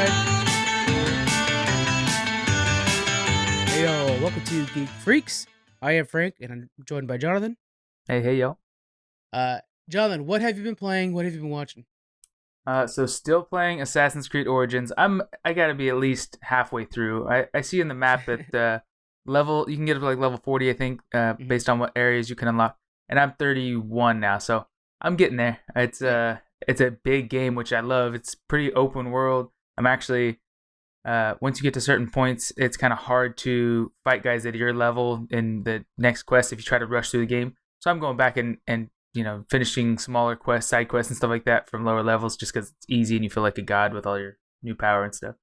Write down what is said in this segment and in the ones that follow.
right. Hey, yo, welcome to Geek Freaks. I am Frank, and I'm joined by Jonathan. Hey, yo. Jonathan, what have you been playing? What have you been watching? So still playing Assassin's Creed Origins. I gotta be at least halfway through. I see in the map that level you can get up to like level 40, I think, based on what areas you can unlock. And I'm 31 now, so I'm getting there. It's a big game, which I love. It's pretty open world. I'm actually once you get to certain points, it's kind of hard to fight guys at your level in the next quest if you try to rush through the game. So I'm going back and finishing smaller quests, side quests, and stuff like that from lower levels, just because it's easy and you feel like a god with all your new power and stuff.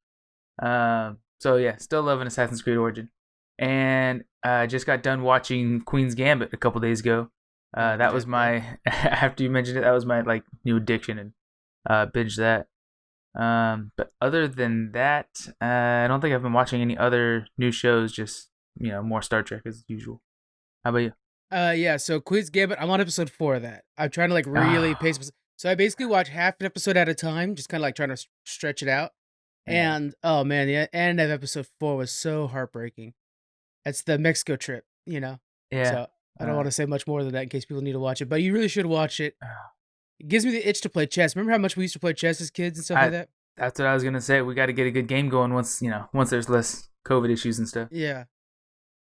So yeah, still loving Assassin's Creed Origin, and just got done watching Queen's Gambit a couple days ago. That was my after you mentioned it, that was my like new addiction, and binged that. But other than that, I don't think I've been watching any other new shows. Just more Star Trek as usual. How about you? Yeah, so Queen's Gambit, I'm on episode 4 of that. I'm trying to like really pace. So I basically watch half an episode at a time, just kind of like trying to stretch it out. Yeah. And oh man, the end of episode 4 was so heartbreaking. It's the Mexico trip, Yeah. So I don't want to say much more than that in case people need to watch it, but you really should watch it. It gives me the itch to play chess. Remember how much we used to play chess as kids and stuff like that? That's what I was gonna say. We got to get a good game going once there's less COVID issues and stuff. Yeah.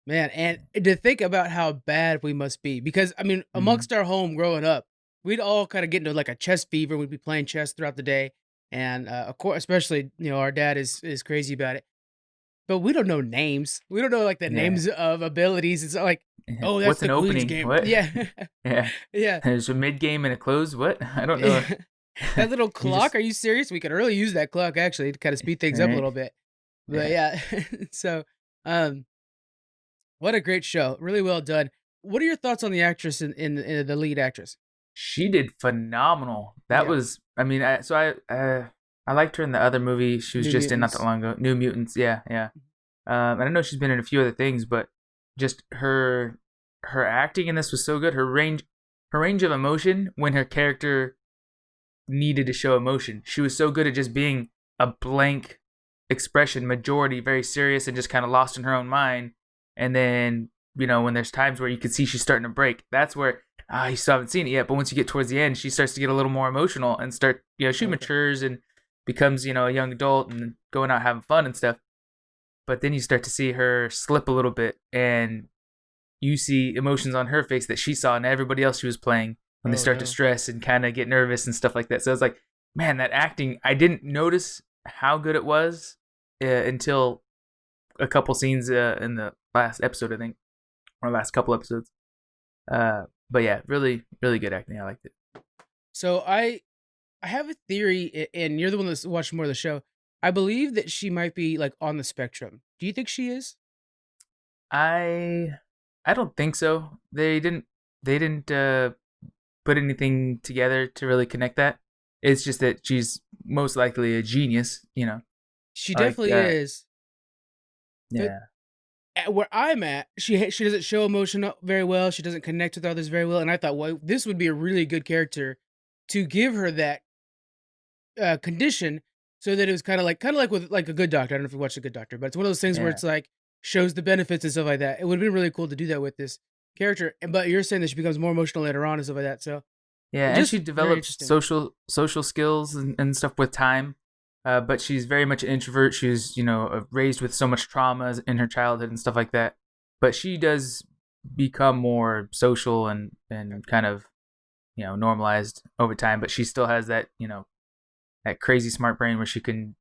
Man, and to think about how bad we must be, because I mean, amongst our home growing up, we'd all kind of get into like a chess fever. We'd be playing chess throughout the day, and of course, especially our dad is crazy about it. But we don't know names. We don't know like the names of abilities. It's not like, oh, that's what's the an Queen's opening? game. What? Yeah, Yeah. yeah. There's a mid game and a close. What? I don't know. That little clock. Are you serious? We could really use that clock actually to kind of speed things up a little bit. But yeah, so what a great show. Really well done. What are your thoughts on the actress in the lead actress? She did phenomenal. That was, I mean, I liked her in the other movie she was New just in not Mutants. that long ago. New Mutants, yeah. And I know she's been in a few other things, but just her acting in this was so good. Her range of emotion when her character needed to show emotion. She was so good at just being a blank expression, majority very serious and just kind of lost in her own mind. And then, when there's times where you can see she's starting to break, that's where you still haven't seen it yet. But once you get towards the end, she starts to get a little more emotional and she matures and becomes, a young adult and going out having fun and stuff. But then you start to see her slip a little bit, and you see emotions on her face that she saw in everybody else she was playing when they start to stress and kind of get nervous and stuff like that. So it's like, man, that acting, I didn't notice how good it was until a couple scenes in the last episode, I think, or last couple episodes. But yeah, really, really good acting. I liked it. So I have a theory, and you're the one that's watched more of the show. I believe that she might be like on the spectrum. Do you think she is? I don't think so. They didn't put anything together to really connect that. It's just that she's most likely a genius, She definitely is. Yeah. But where I'm at, she doesn't show emotion very well. She doesn't connect with others very well. And I thought, well, this would be a really good character to give her that condition, so that it was kind of like with like a Good Doctor. I don't know if you watched a Good Doctor, but it's one of those things where it's like shows the benefits and stuff like that. It would have been really cool to do that with this character. But you're saying that she becomes more emotional later on and stuff like that. So yeah, and she develops social skills and stuff with time. But she's very much an introvert. She's, raised with so much trauma in her childhood and stuff like that. But she does become more social and kind of, normalized over time. But she still has that, that crazy smart brain where she can,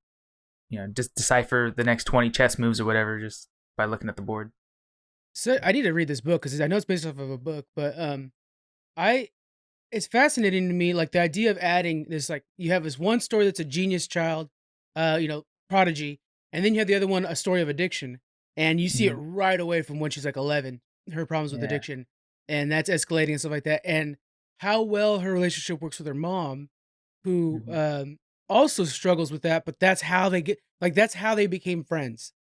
just decipher the next 20 chess moves or whatever just by looking at the board. So I need to read this book because I know it's based off of a book, but it's fascinating to me, like the idea of adding this, like you have this one story that's a genius child, prodigy, and then you have the other one, a story of addiction, and you see it right away from when she's like 11, her problems with addiction, and that's escalating and stuff like that, and how well her relationship works with her mom, who also struggles with that, but that's how they became friends,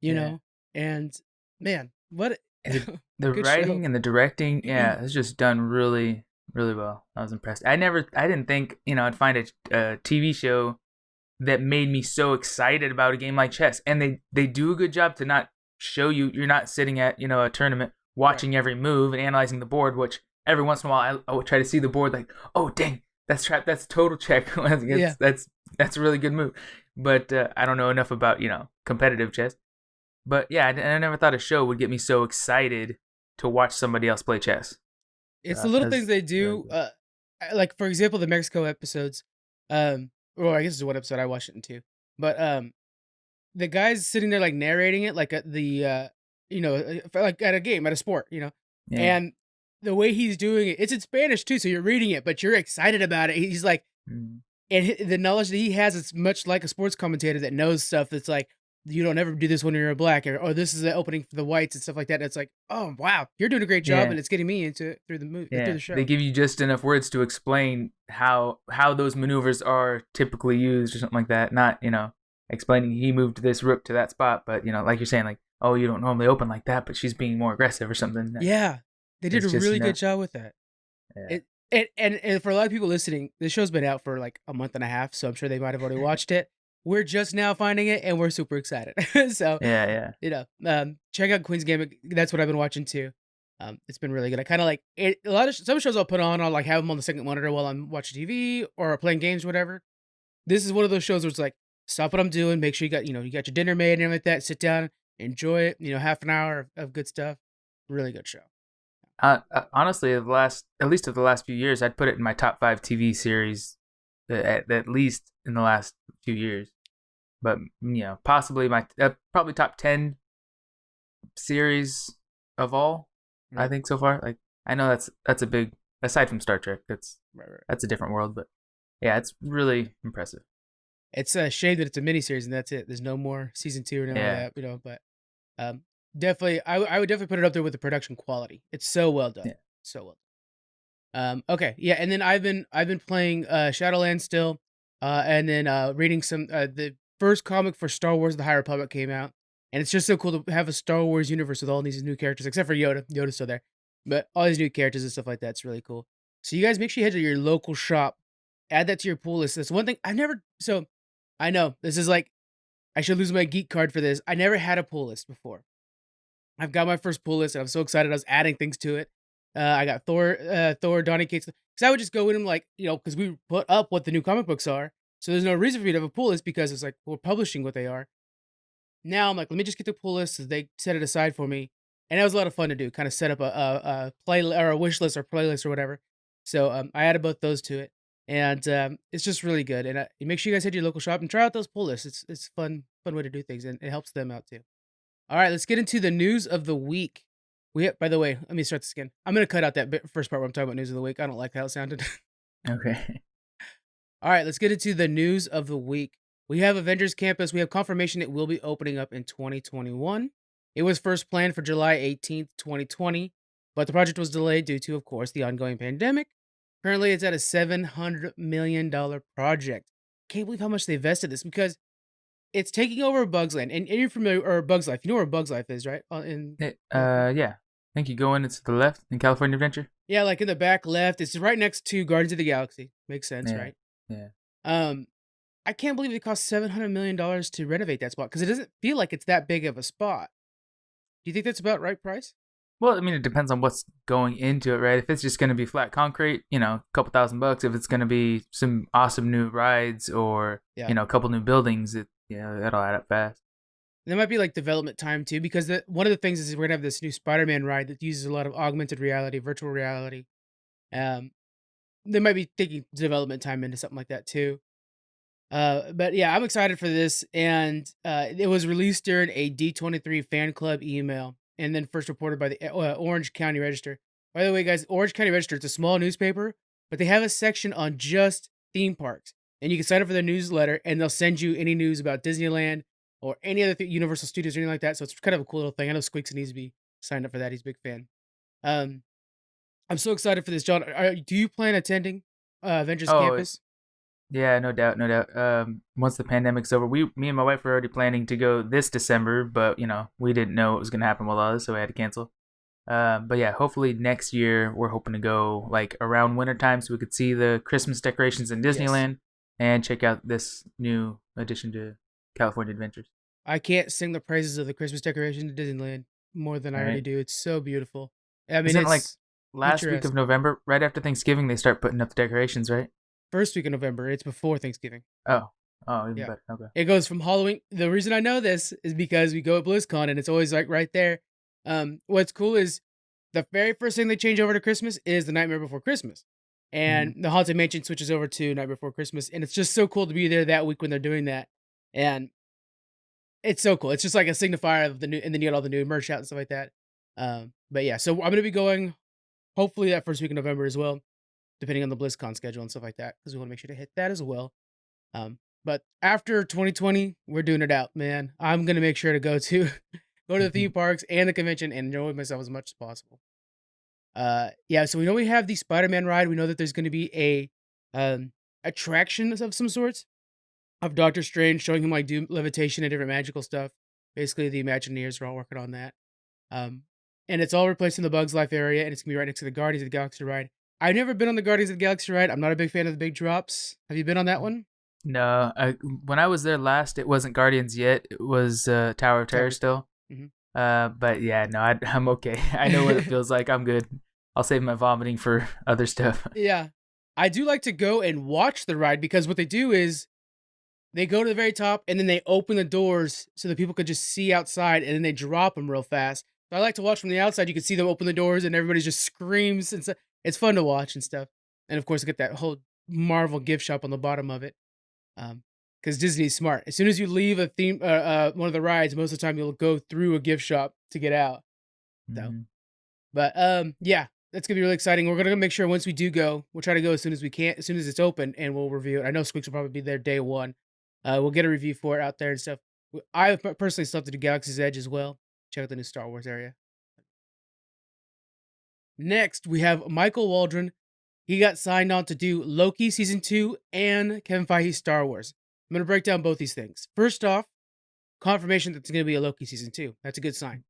and man, what the writing and the directing, it's just done really, really well. I was impressed. I didn't think, I'd find a TV show that made me so excited about a game like chess. And they do a good job to not show you, you're not sitting at, a tournament watching every move and analyzing the board, which every once in a while I would try to see the board like, oh dang, that's trap, that's total check. That's a really good move. But I don't know enough about, competitive chess. But yeah, I never thought a show would get me so excited to watch somebody else play chess. It's the little things they do. Like, for example, the Mexico episodes. Or I guess it's one episode I watched it in too. But the guy's sitting there like narrating it like at the like at a game, at a sport, Yeah. and the way he's doing it, it's in Spanish too, so you're reading it, but you're excited about it. He's like, and the knowledge that he has, it's much like a sports commentator that knows stuff that's like, you don't ever do this when you're a black, or this is the opening for the whites and stuff like that. And it's like, oh wow, you're doing a great job, and it's getting me into it through the movie, through the show. They give you just enough words to explain how those maneuvers are typically used or something like that. Not explaining he moved this rook to that spot, but like you're saying, like, oh, you don't normally open like that, but she's being more aggressive or something. Yeah, they did a really good job with that. Yeah. And for a lot of people listening, this show's been out for like a month and a half, so I'm sure they might have already watched it. We're just now finding it, and we're super excited. So check out Queen's Gambit. That's what I've been watching too. It's been really good. I kind of like it. Some shows I'll put on, I'll like have them on the second monitor while I'm watching TV or playing games or whatever. This is one of those shows where it's like, stop what I'm doing, make sure you got you got your dinner made and everything like that. Sit down, enjoy it. Half an hour of good stuff. Really good show. Honestly, at least of the last few years, I'd put it in my top 5 TV series, at least in the last few years. But possibly my probably top 10 series of all. Right. I think so far. Like, I know that's a big, aside from Star Trek, that's a different world. But yeah, it's really impressive. It's a shame that it's a miniseries and that's it. There's no more season 2 or anything like that. But definitely, I would definitely put it up there with the production quality. It's so well done. Yeah. So well done. Okay. Yeah. And then I've been playing Shadowlands still. And then reading some, the first comic for Star Wars: The High Republic came out. And it's just so cool to have a Star Wars universe with all these new characters, except for Yoda. Yoda's still there. But all these new characters and stuff like that. It's really cool. So you guys make sure you head to your local shop. Add that to your pool list. That's one thing so I know this is like, I should lose my geek card for this. I never had a pull list before. I've got my first pull list and I'm so excited. I was adding things to it. I got Thor, Donny Cates. Because I would just go in and like, because we put up what the new comic books are. So there's no reason for me to have a pull list because it's like, we're publishing what they are. Now I'm like, let me just get the pull list. So they set it aside for me. And that was a lot of fun to do. Kind of set up a play or a wish list or playlist or whatever. So I added both those to it. And it's just really good. And make sure you guys head to your local shop and try out those pull lists. It's fun way to do things, and it helps them out too. All right, let's get into the news of the week. By the way, let me start this again. I'm gonna cut out that first part where I'm talking about news of the week. I don't like how it sounded. Okay. All right, let's get into the news of the week. We have Avengers Campus. We have confirmation it will be opening up in 2021. It was first planned for July 18th, 2020, but the project was delayed due to, of course, the ongoing pandemic. Currently, it's at a $700 million project. Can't believe how much they invested this because it's taking over Bugs Land. And you're familiar, or Bugs Life. You know where Bugs Life is, right? Yeah. I think you go in, it's to the left in California Adventure. Yeah, like in the back left. It's right next to Guardians of the Galaxy. Makes sense, right? Yeah. I can't believe it cost $700 million to renovate that spot because it doesn't feel like it's that big of a spot. Do you think that's about right price? Well, I mean, it depends on what's going into it, right? If it's just going to be flat concrete, a couple $1,000. If it's going to be some awesome new rides or, a couple new buildings, that'll add up fast. There might be like development time too, because one of the things is we're going to have this new Spider-Man ride that uses a lot of augmented reality, virtual reality. They might be taking development time into something like that too. But yeah, I'm excited for this. And it was released during a D23 fan club email. And then first reported by the Orange County Register. By the way, guys, Orange County Register, it's a small newspaper, but they have a section on just theme parks. And you can sign up for their newsletter, and they'll send you any news about Disneyland or any other Universal Studios or anything like that. So it's kind of a cool little thing. I know Squeaks needs to be signed up for that. He's a big fan. I'm so excited for this, John. Do you plan attending Avengers Campus? Yeah, no doubt. Once the pandemic's over, me and my wife were already planning to go this December, but we didn't know what was going to happen with all this, so we had to cancel. But yeah, hopefully next year we're hoping to go like around wintertime so we could see the Christmas decorations in Disneyland, and check out this new addition to California Adventures. I can't sing the praises of the Christmas decoration at Disneyland more than I already Right? do. It's so beautiful. I mean, Isn't it like it's last week picturesque. of November, right after Thanksgiving, they start putting up the decorations, right? First week of November. It's before Thanksgiving. Oh, even Yeah. better. Okay. It goes from Halloween. The reason I know this is because we go at BlizzCon and it's always like right there. What's cool is the very first thing they change over to Christmas is the Nightmare Before Christmas. And the Haunted Mansion switches over to Night Before Christmas. And it's just so cool to be there that week when they're doing that. And it's so cool. It's just like a signifier of the new, and then you get all the new merch out and stuff like that. But yeah, so I'm going to be going hopefully that first week of November as well, depending on the BlizzCon schedule and stuff like that, because we want to make sure to hit that as well. But after 2020, we're doing it out, man. I'm gonna make sure to go to the theme parks and the convention and enjoy myself as much as possible. Yeah. So we know we have the Spider-Man ride. We know that there's gonna be a attraction of some sorts of Doctor Strange showing him like do levitation and different magical stuff. Basically, the Imagineers are all working on that. And it's all replacing the Bugs Life area, and it's gonna be right next to the Guardians of the Galaxy ride. I've never been on the Guardians of the Galaxy ride. I'm not a big fan of the big drops. Have you been on that one? No, when I was there last, it wasn't Guardians yet. It was Tower of Terror still. But yeah, no, I'm okay. I know what it feels like. I'm good. I'll save my vomiting for other stuff. Yeah. I do like to go and watch the ride because what they do is they go to the very top and then they open the doors so that people could just see outside and then they drop them real fast. So I like to watch from the outside. You can see them open the doors and everybody just screams and stuff. It's fun to watch and stuff. And of course, I get that whole Marvel gift shop on the bottom of it. Because Disney's smart. As soon as you leave a theme, one of the rides, most of the time you'll go through a gift shop to get out. So, but yeah, that's gonna be really exciting. We're gonna make sure once we do go, we'll try to go as soon as we can, as soon as it's open, and we'll review it. I know Squeaks will probably be there day one. We'll get a review for it out there and stuff. I personally still have to do Galaxy's Edge as well. Check out the new Star Wars area. Next, we have Michael Waldron. He got signed on to do Loki Season 2 and Kevin Feige's Star Wars. I'm going to break down both these things. First off, confirmation that it's going to be a Loki Season 2. That's a good sign.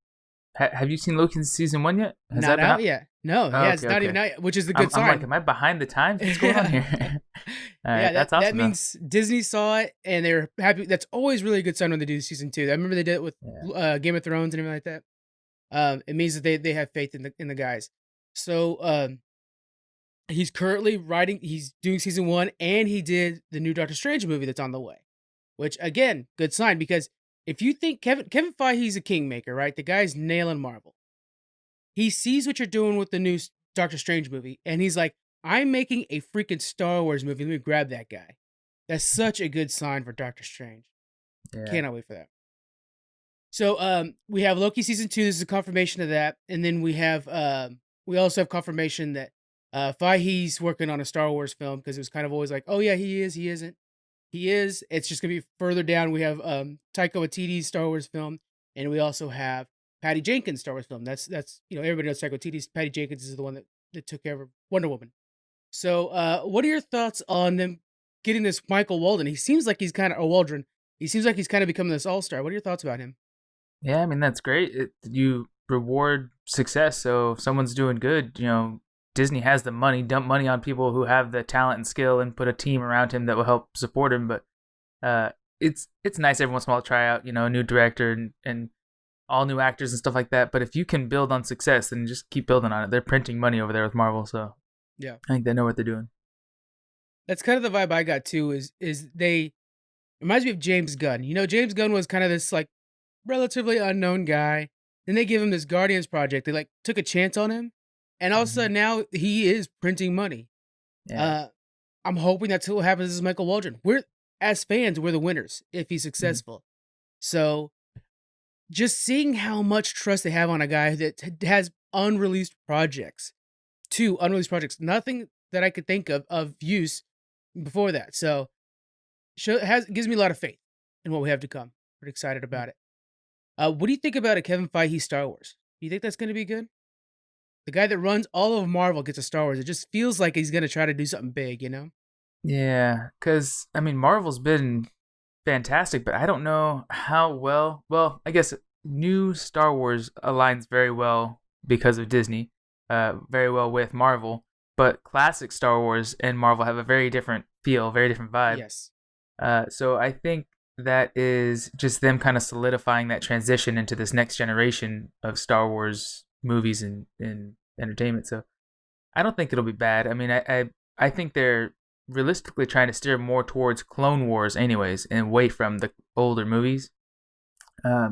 Have you seen Loki Season 1 yet? Has not out yet. No, it's not even out yet, which is a good sign. I'm like, am I behind the times? What's going on here? That's awesome. That means Disney saw it and they're happy. That's always really a good sign when they do Season 2. I remember they did it with Game of Thrones and everything like that. It means that they have faith in the guys. So he's currently he's doing Season 1 and he did the new Doctor Strange movie that's on the way, which again, good sign because if you think Kevin Feige's a kingmaker, right? The guy's nailing Marvel. He sees what you're doing with the new Doctor Strange movie and he's like, I'm making a freaking Star Wars movie. Let me grab that guy. That's such a good sign for Doctor Strange. Yeah. Cannot wait for that. So we have Loki Season 2. This is a confirmation of that. And then we also have confirmation that Feige's working on a Star Wars film because it was kind of always like, oh yeah, he is, he isn't. He is. It's just going to be further down. We have Taika Waititi's Star Wars film, and we also have Patty Jenkins' Star Wars film. That's everybody knows Taika Waititi's. Patty Jenkins is the one that took care of Wonder Woman. So what are your thoughts on them getting this Michael Waldron? He seems like he's kind of, Waldron. He seems like he's kind of becoming this all-star. What are your thoughts about him? Yeah, I mean, that's great. You reward success. So if someone's doing good, Disney has the money, dump money on people who have the talent and skill and put a team around him that will help support him. But it's nice every once in a while to try out, a new director and all new actors and stuff like that. But if you can build on success, then just keep building on it. They're printing money over there with Marvel. So yeah, I think they know what they're doing. That's kind of the vibe I got too, is they reminds me of James Gunn. James Gunn was kind of this like relatively unknown guy. Then they give him this Guardians project. They like took a chance on him. And all of a sudden now he is printing money. Yeah. I'm hoping that's what happens is Michael Waldron. As fans, we're the winners if he's successful. So just seeing how much trust they have on a guy that has unreleased projects. 2 unreleased projects. Nothing that I could think of use before that. So gives me a lot of faith in what we have to come. Pretty excited about it. What do you think about a Kevin Feige Star Wars? Do you think that's going to be good? The guy that runs all of Marvel gets a Star Wars. It just feels like he's going to try to do something big, Yeah, because, Marvel's been fantastic, but I don't know how well. Well, I guess new Star Wars aligns very well because of Disney, very well with Marvel. but classic Star Wars and Marvel have a very different feel, very different vibe. Yes. So I think that is just them kind of solidifying that transition into this next generation of Star Wars movies and entertainment. So I don't think it'll be bad. I mean, I think they're realistically trying to steer more towards Clone Wars, anyways, and away from the older movies.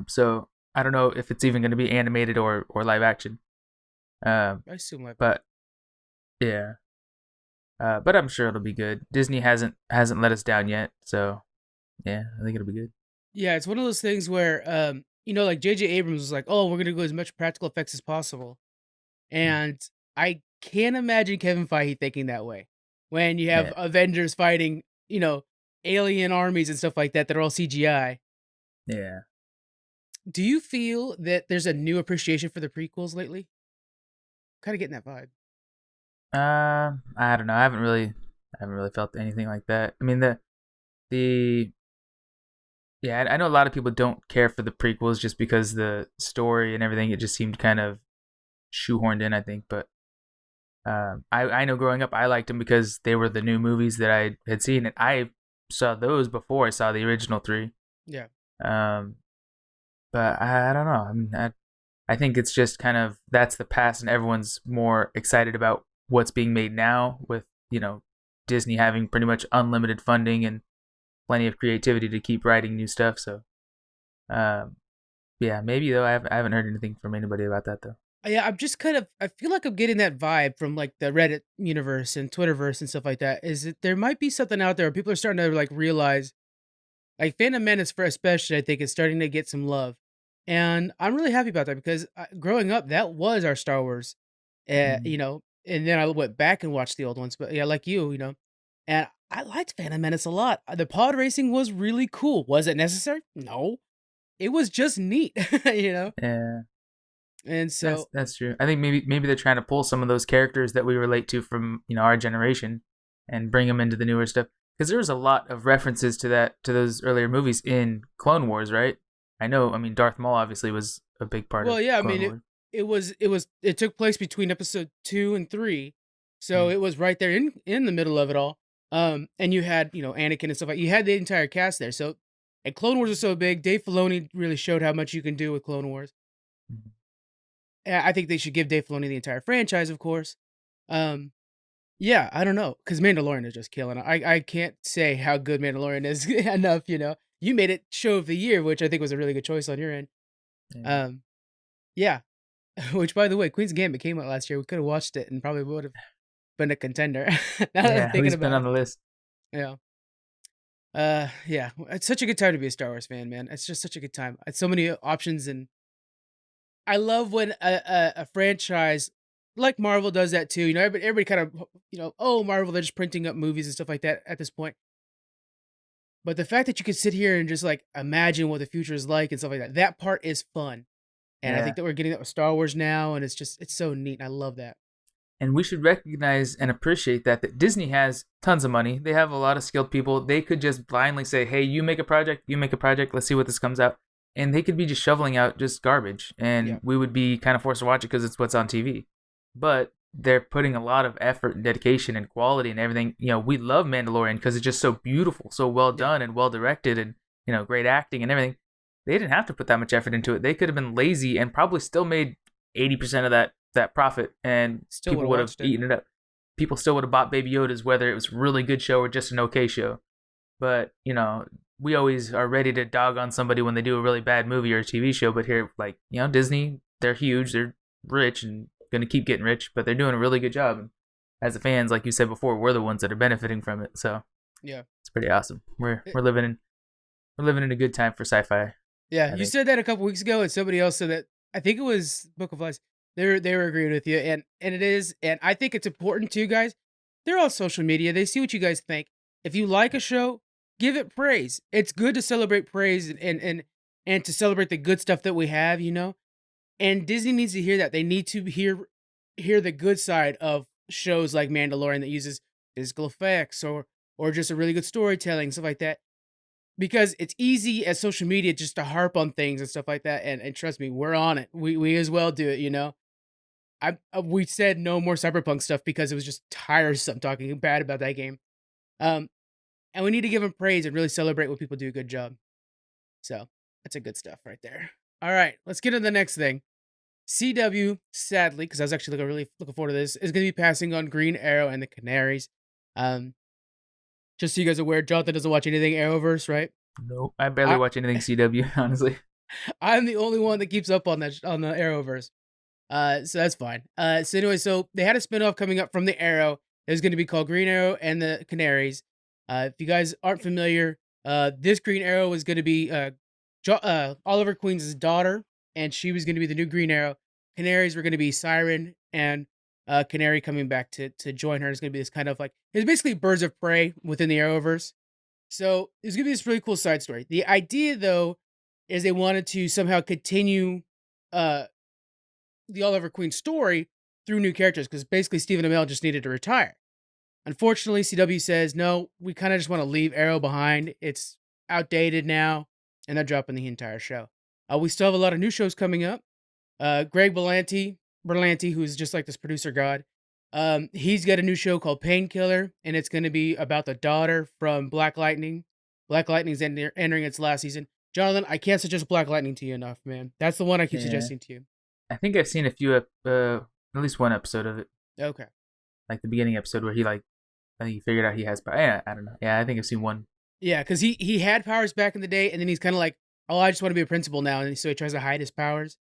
So I don't know if it's even going to be animated or live action. I assume like. But yeah. But I'm sure it'll be good. Disney hasn't let us down yet, so yeah, I think it'll be good. Yeah, it's one of those things where like J.J. Abrams was like, "Oh, we're gonna go as much practical effects as possible," and I can't imagine Kevin Feige thinking that way when you have Yeah. Avengers fighting, alien armies and stuff like that are all CGI. Yeah. Do you feel that there's a new appreciation for the prequels lately? Kind of getting that vibe. I don't know. I haven't really felt anything like that. I mean, the yeah, I know a lot of people don't care for the prequels just because the story and everything, it just seemed kind of shoehorned in, I think. But I know growing up, I liked them because they were the new movies that I had seen, and I saw those before I saw the original three. Yeah. But I don't know. I mean, I think it's just kind of that's the past, and everyone's more excited about what's being made now with Disney having pretty much unlimited funding and plenty of creativity to keep writing new stuff. So, yeah, maybe though I haven't heard anything from anybody about that though. Yeah, I'm just I feel like I'm getting that vibe from like the Reddit universe and Twitterverse and stuff like that. Is that there might be something out there where people are starting to like realize, like Phantom Menace for especially, I think is starting to get some love, and I'm really happy about that because growing up, that was our Star Wars, Mm. and then I went back and watched the old ones. But yeah, like and I liked Phantom Menace a lot. The pod racing was really cool. Was it necessary? No, it was just neat, Yeah, And so that's true. I think maybe they're trying to pull some of those characters that we relate to from our generation and bring them into the newer stuff because there was a lot of references to those earlier movies in Clone Wars, right? I know. I mean, Darth Maul obviously was a big part of well, yeah, I Clone mean Wars. it took place between episode 2 and 3. So Mm. it was right there in the middle of it all. And you had, Anakin and stuff like you had the entire cast there. So and Clone Wars was so big, Dave Filoni really showed how much you can do with Clone Wars. Mhm. I think they should give Dave Filoni the entire franchise, of course. Um, yeah, I don't know, because Mandalorian is just killing it. I can't say how good Mandalorian is enough. You made it show of the year, which I think was a really good choice on your end. Yeah. Um, yeah, which by the way, Queen's Gambit came out last year. We could have watched it and probably would have been a contender. Now that I'm Yeah, at thinking least been about on it, the list. yeah. Yeah, it's such a good time to be a Star Wars fan, man. It's just such a good time. It's so many options, and I love when a franchise like Marvel does that too. Everybody kind of oh, Marvel, they're just printing up movies and stuff like that at this point. But the fact that you could sit here and just like imagine what the future is like and stuff like that, that part is fun. And I Yeah. think that we're getting that with Star Wars now, and it's so neat. And I love that. And we should recognize and appreciate that Disney has tons of money. They have a lot of skilled people. They could just blindly say, "Hey, you make a project, let's see what this comes out." And they could be just shoveling out just garbage, Yeah, and we would be kind of forced to watch it because it's what's on TV. But they're putting a lot of effort and dedication and quality and everything. We love Mandalorian because it's just so beautiful, so well yeah, done and well directed, and great acting and everything. They didn't have to put that much effort into it. They could have been lazy and probably still made 80% of that profit, and still would people have would have watched it. eaten it up. People still would have bought Baby Yoda's, whether it was a really good show or just an okay show. But we always are ready to dog on somebody when they do a really bad movie or a TV show. But here, like Disney, they're huge, they're rich, and going to keep getting rich, but they're doing a really good job. And as the fans, like you said before, we're the ones that are benefiting from it. So Yeah, it's pretty awesome. We're Eh, living in a good time for sci-fi. yeah. I You think. said that a couple weeks ago, and somebody else said that. I think it was Book of Lies. They were agreeing with you, and it is, and I think it's important too, guys. They're on social media. They see what you guys think. If you like a show, give it praise. It's good to celebrate praise and to celebrate the good stuff that we have. And Disney needs to hear that. They need to hear the good side of shows like Mandalorian that uses physical effects or just a really good storytelling, stuff like that. Because it's easy as social media just to harp on things and stuff like that. And trust me, we're on it. We as well do it. we said no more Cyberpunk stuff because it was just tiresome talking bad about that game. Um, and we need to give them praise and really celebrate when people do a good job. So that's a good stuff right there. All right, let's get to the next thing. CW, sadly, because I was actually really looking forward to this, is going to be passing on Green Arrow and the Canaries. Um, just so you guys are aware, Jonathan doesn't watch anything Arrowverse, right? Nope. I barely I, watch anything CW, honestly. I'm the only one that keeps up on that on the Arrowverse. So that's fine. So anyway, so they had a spinoff coming up from the Arrow. It was going to be called Green Arrow and the Canaries. If you guys aren't familiar, this Green Arrow was going to be Oliver Queen's daughter, and she was going to be the new Green Arrow. Canaries were going to be Siren and Canary coming back to join her. It's going to be this kind of like, it's basically Birds of Prey within the Arrowverse. So it's going to be this really cool side story. The idea, though, is they wanted to somehow continue uh, the Oliver Queen story through new characters because basically Stephen Amell just needed to retire. Unfortunately, CW says, no, we kind of just want to leave Arrow behind. It's outdated now, and they're dropping the entire show. We still have a lot of new shows coming up. Greg Berlanti, who's just like this producer god, he's got a new show called Painkiller, and it's going to be about the daughter from Black Lightning. Black Lightning's entering its last season. Jonathan, I can't suggest Black Lightning to you enough, man. That's the one I keep suggesting to you. I think I've seen a few, at least one episode of it. Okay. Like the beginning episode where he I think he figured out he has power. Yeah, I don't know. Yeah, I think I've seen one. Yeah, because he had powers back in the day, and then he's kind of like, oh, I just want to be a principal now, and so he tries to hide his powers,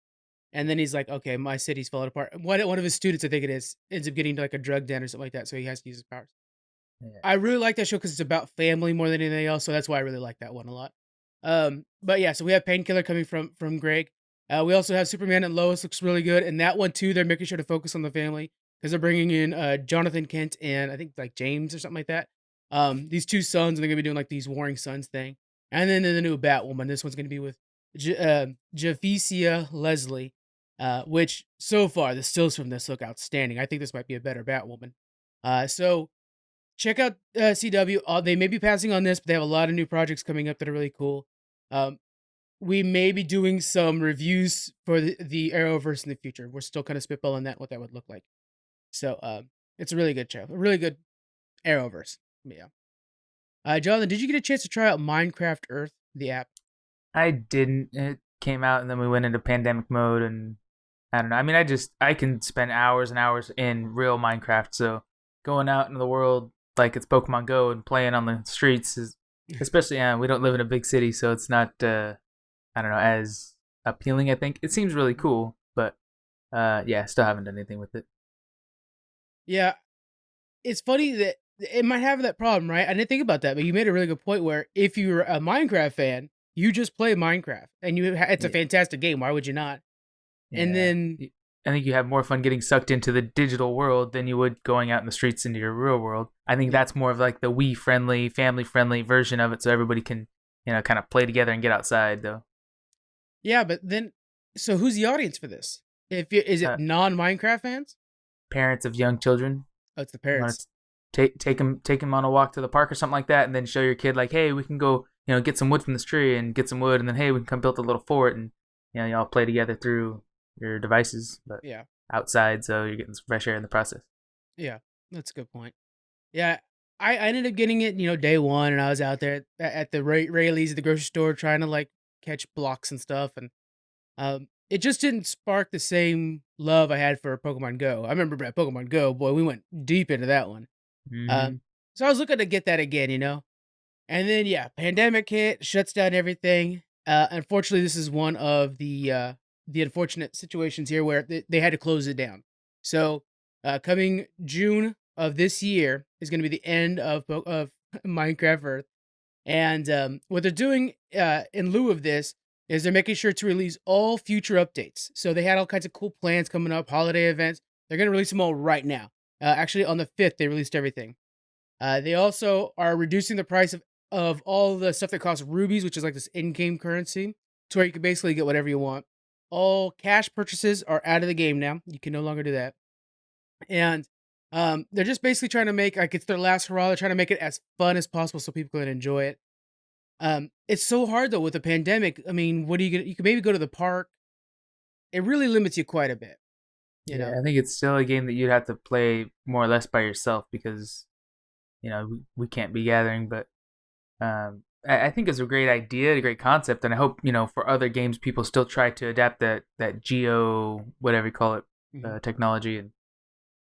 and then he's like, okay, my city's falling apart. One of his students, I think it is, ends up getting to like a drug den or something like that, so he has to use his powers. Yeah. I really like that show because it's about family more than anything else, so that's why I really like that one a lot. But yeah, so we have Painkiller coming from Greg. We also have Superman and Lois, looks really good, and that one too, they're making sure to focus on the family because they're bringing in Jonathan Kent and I think like James or something like that. These two sons, and they're gonna be doing like these warring sons thing. And then the new Batwoman, this one's gonna be with Javicia Leslie, which so far the stills from this look outstanding. I think this might be a better Batwoman. So check out CW. They may be passing on this, but they have a lot of new projects coming up that are really cool. We may be doing some reviews for the Arrowverse in the future. We're still kind of spitballing that, what that would look like. So it's a really good show, a really good Arrowverse. Yeah. Jonathan, did you get a chance to try out Minecraft Earth, the app? I didn't. It came out and then we went into pandemic mode, and I don't know. I mean, I can spend hours and hours in real Minecraft. So going out into the world like it's Pokemon Go and playing on the streets is, especially we don't live in a big city, so it's not I don't know, as appealing. I think it seems really cool, but still haven't done anything with it. Yeah, it's funny that it might have that problem, right? I didn't think about that, but you made a really good point where if you're a Minecraft fan, you just play Minecraft, and it's a fantastic game. Why would you not? Yeah. And then I think you have more fun getting sucked into the digital world than you would going out in the streets into your real world. I think that's more of like the Wii friendly, family friendly version of it, so everybody can, kind of play together and get outside, though. Yeah, but then, so who's the audience for this? Is it non-Minecraft fans? Parents of young children. Oh, it's the parents. Take them on a walk to the park or something like that, and then show your kid like, hey, we can go, get some wood from this tree and get some wood, and then hey, we can come build a little fort, and y'all play together through your devices, but outside, so you're getting some fresh air in the process. Yeah, that's a good point. Yeah, I ended up getting it, day one, and I was out there at the Rayleigh's at the grocery store trying to like catch blocks and stuff, and it just didn't spark the same love I had for Pokemon Go. I remember at Pokemon Go, boy, we went deep into that one. Mm-hmm. So I was looking to get that again, and then pandemic hit, shuts down everything. Unfortunately, this is one of the unfortunate situations here where they had to close it down. So coming June of this year is going to be the end of Minecraft Earth. And what they're doing in lieu of this is they're making sure to release all future updates. So they had all kinds of cool plans coming up, holiday events. They're going to release them all right now. Actually, on the 5th, they released everything. They also are reducing the price of all the stuff that costs rubies, which is like this in-game currency, to where you can basically get whatever you want. All cash purchases are out of the game now. You can no longer do that. And they're just basically trying to make, like, it's their last hurrah. They're trying to make it as fun as possible so people can enjoy it. It's so hard, though, with the pandemic. I mean, what are you going to, you can maybe go to the park. It really limits you quite a bit. You Yeah, know. I think it's still a game that you'd have to play more or less by yourself because we can't be gathering. But I think it's a great idea, a great concept, and I hope for other games people still try to adapt that geo whatever you call it Mhm. technology, and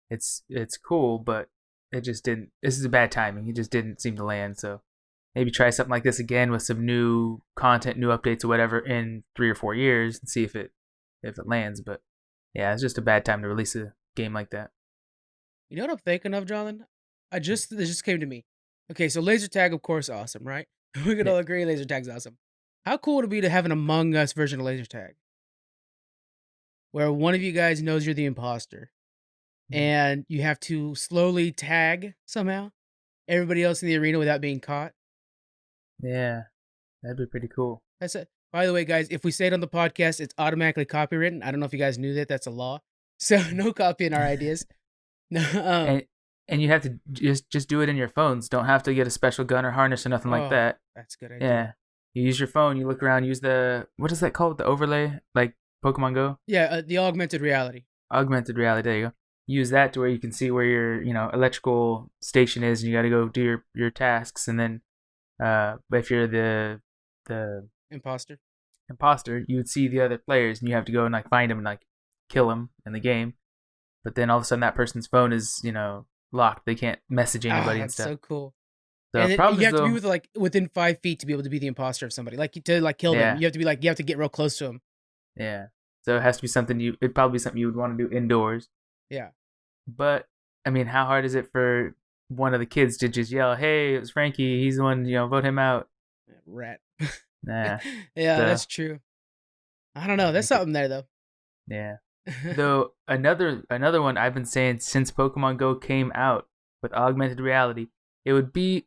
it's cool, but it just didn't. This is a bad timing. It just didn't seem to land. So maybe try something like this again with some new content, new updates, or whatever in 3 or 4 years, and see if it lands. But yeah, it's just a bad time to release a game like that. You know what I'm thinking of, Jonathan? This just came to me. Okay, so laser tag, of course, awesome, right? We could Yeah. all agree laser tag's awesome. How cool would it be to have an Among Us version of laser tag, where one of you guys knows you're the imposter, Mhm. and you have to slowly tag somehow everybody else in the arena without being caught? Yeah, that'd be pretty cool. That's it. By the way, guys, if we say it on the podcast, it's automatically copywritten. I don't know if you guys knew that. That's a law. So no copying our ideas. No, and and you have to just do it in your phones. Don't have to get a special gun or harness or nothing like oh, that. that's a good idea. Yeah, you use your phone. You look around. Use the what is that called? The overlay, like Pokemon Go, Yeah, the augmented reality. augmented reality. There you go. Use that to where you can see where your electrical station is, and you got to go do your tasks. And then, but if you're the Imposter. imposter, you would see the other players, and you have to go and like find them and like kill them in the game. But then all of a sudden, that person's phone is locked. They can't message Ah, anybody and that's stuff. so cool. The And then problem you is have to be though, within 5 feet to be able to be the imposter of somebody. Like to kill them. yeah, You have to be you have to get real close to them. yeah. So it has to be something it'd probably be something you would want to do indoors. Yeah. But I mean, how hard is it for one of the kids to just yell, "Hey, it was Frankie. He's the one. Vote him out." Rat. Nah. Yeah, So that's true. I don't know. yeah, There's something there though. yeah. Though another one I've been saying since Pokemon Go came out with augmented reality, it would be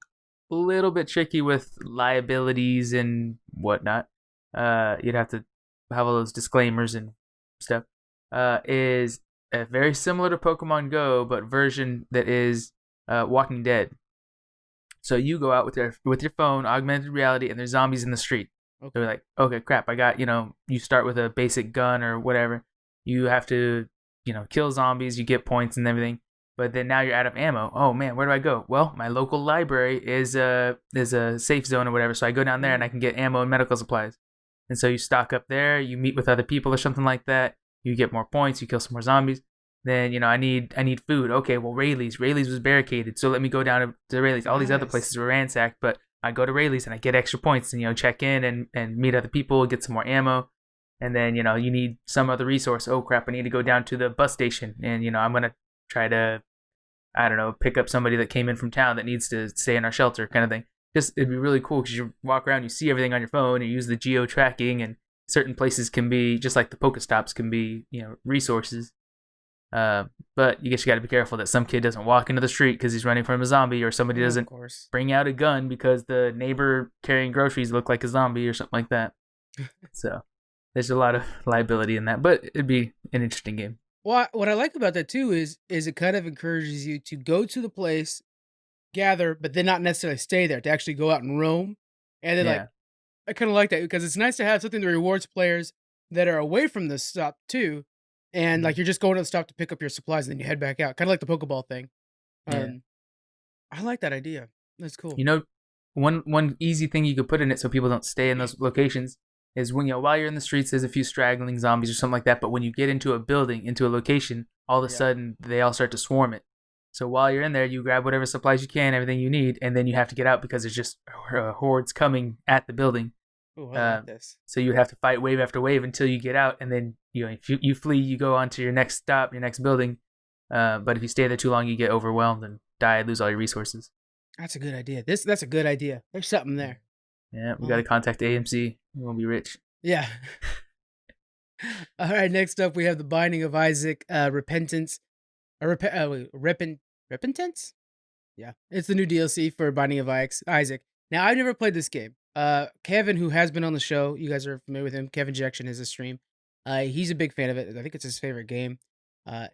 a little bit tricky with liabilities and whatnot. You'd have to have all those disclaimers and stuff. Is very similar to Pokemon Go, but version that is Walking Dead. So you go out with your phone, augmented reality, and there's zombies in the street. They're Okay. like, okay, crap, I got You start with a basic gun or whatever. You have to kill zombies. You get points and everything. But then now you're out of ammo. Oh man, where do I go? Well, my local library is a safe zone or whatever. So I go down there and I can get ammo and medical supplies. And so you stock up there. You meet with other people or something like that. You get more points. You kill some more zombies. Then I need food. Okay, well Rayleigh's was barricaded, so let me go down to Rayleigh's. All these other Nice. places were ransacked, but I go to Rayleigh's and I get extra points and check in and meet other people, get some more ammo, and then you need some other resource. Oh crap, I need to go down to the bus station and I'm gonna try to I don't know pick up somebody that came in from town that needs to stay in our shelter kind of thing. Just it'd be really cool because you walk around, you see everything on your phone, you use the geo tracking, and certain places can be just like the Pokestops can be resources. But you guess you got to be careful that some kid doesn't walk into the street because he's running from a zombie, or somebody Oh, of doesn't course. bring out a gun because the neighbor carrying groceries look like a zombie or something like that. So there's a lot of liability in that, but it'd be an interesting game. Well, what I like about that too is it kind of encourages you to go to the place, gather, but then not necessarily stay there, to actually go out and roam. And then Yeah, I kind of like that because it's nice to have something that rewards players that are away from the stop too. And mhm, you're just going to the stop to pick up your supplies and then you head back out. Kind of like the Pokeball thing. yeah. Um, I like that idea. That's cool. You know, one easy thing you could put in it so people don't stay in those locations is when while you're in the streets, there's a few straggling zombies or something like that. But when you get into a building, into a location, all of a Yeah. sudden they all start to swarm it. So while you're in there, you grab whatever supplies you can, everything you need, and then you have to get out because there's just hordes coming at the building. Oh, I Uh, like this. so you have to fight wave after wave until you get out, and then if you flee, you go on to your next stop, your next building. But if you stay there too long, you get overwhelmed and die, lose all your resources. That's a good idea. That's a good idea. There's something there. Yeah, we I got to like it. contact AMC. We won't be rich. Yeah. All right. Next up, we have the Binding of Isaac, Repentance. Repentance? Yeah, it's the new DLC for Binding of Isaac. Now, I've never played this game. Kevin, who has been on the show, you guys are familiar with him. Kevin Jackson is a stream. He's a big fan of it. I think it's his favorite game.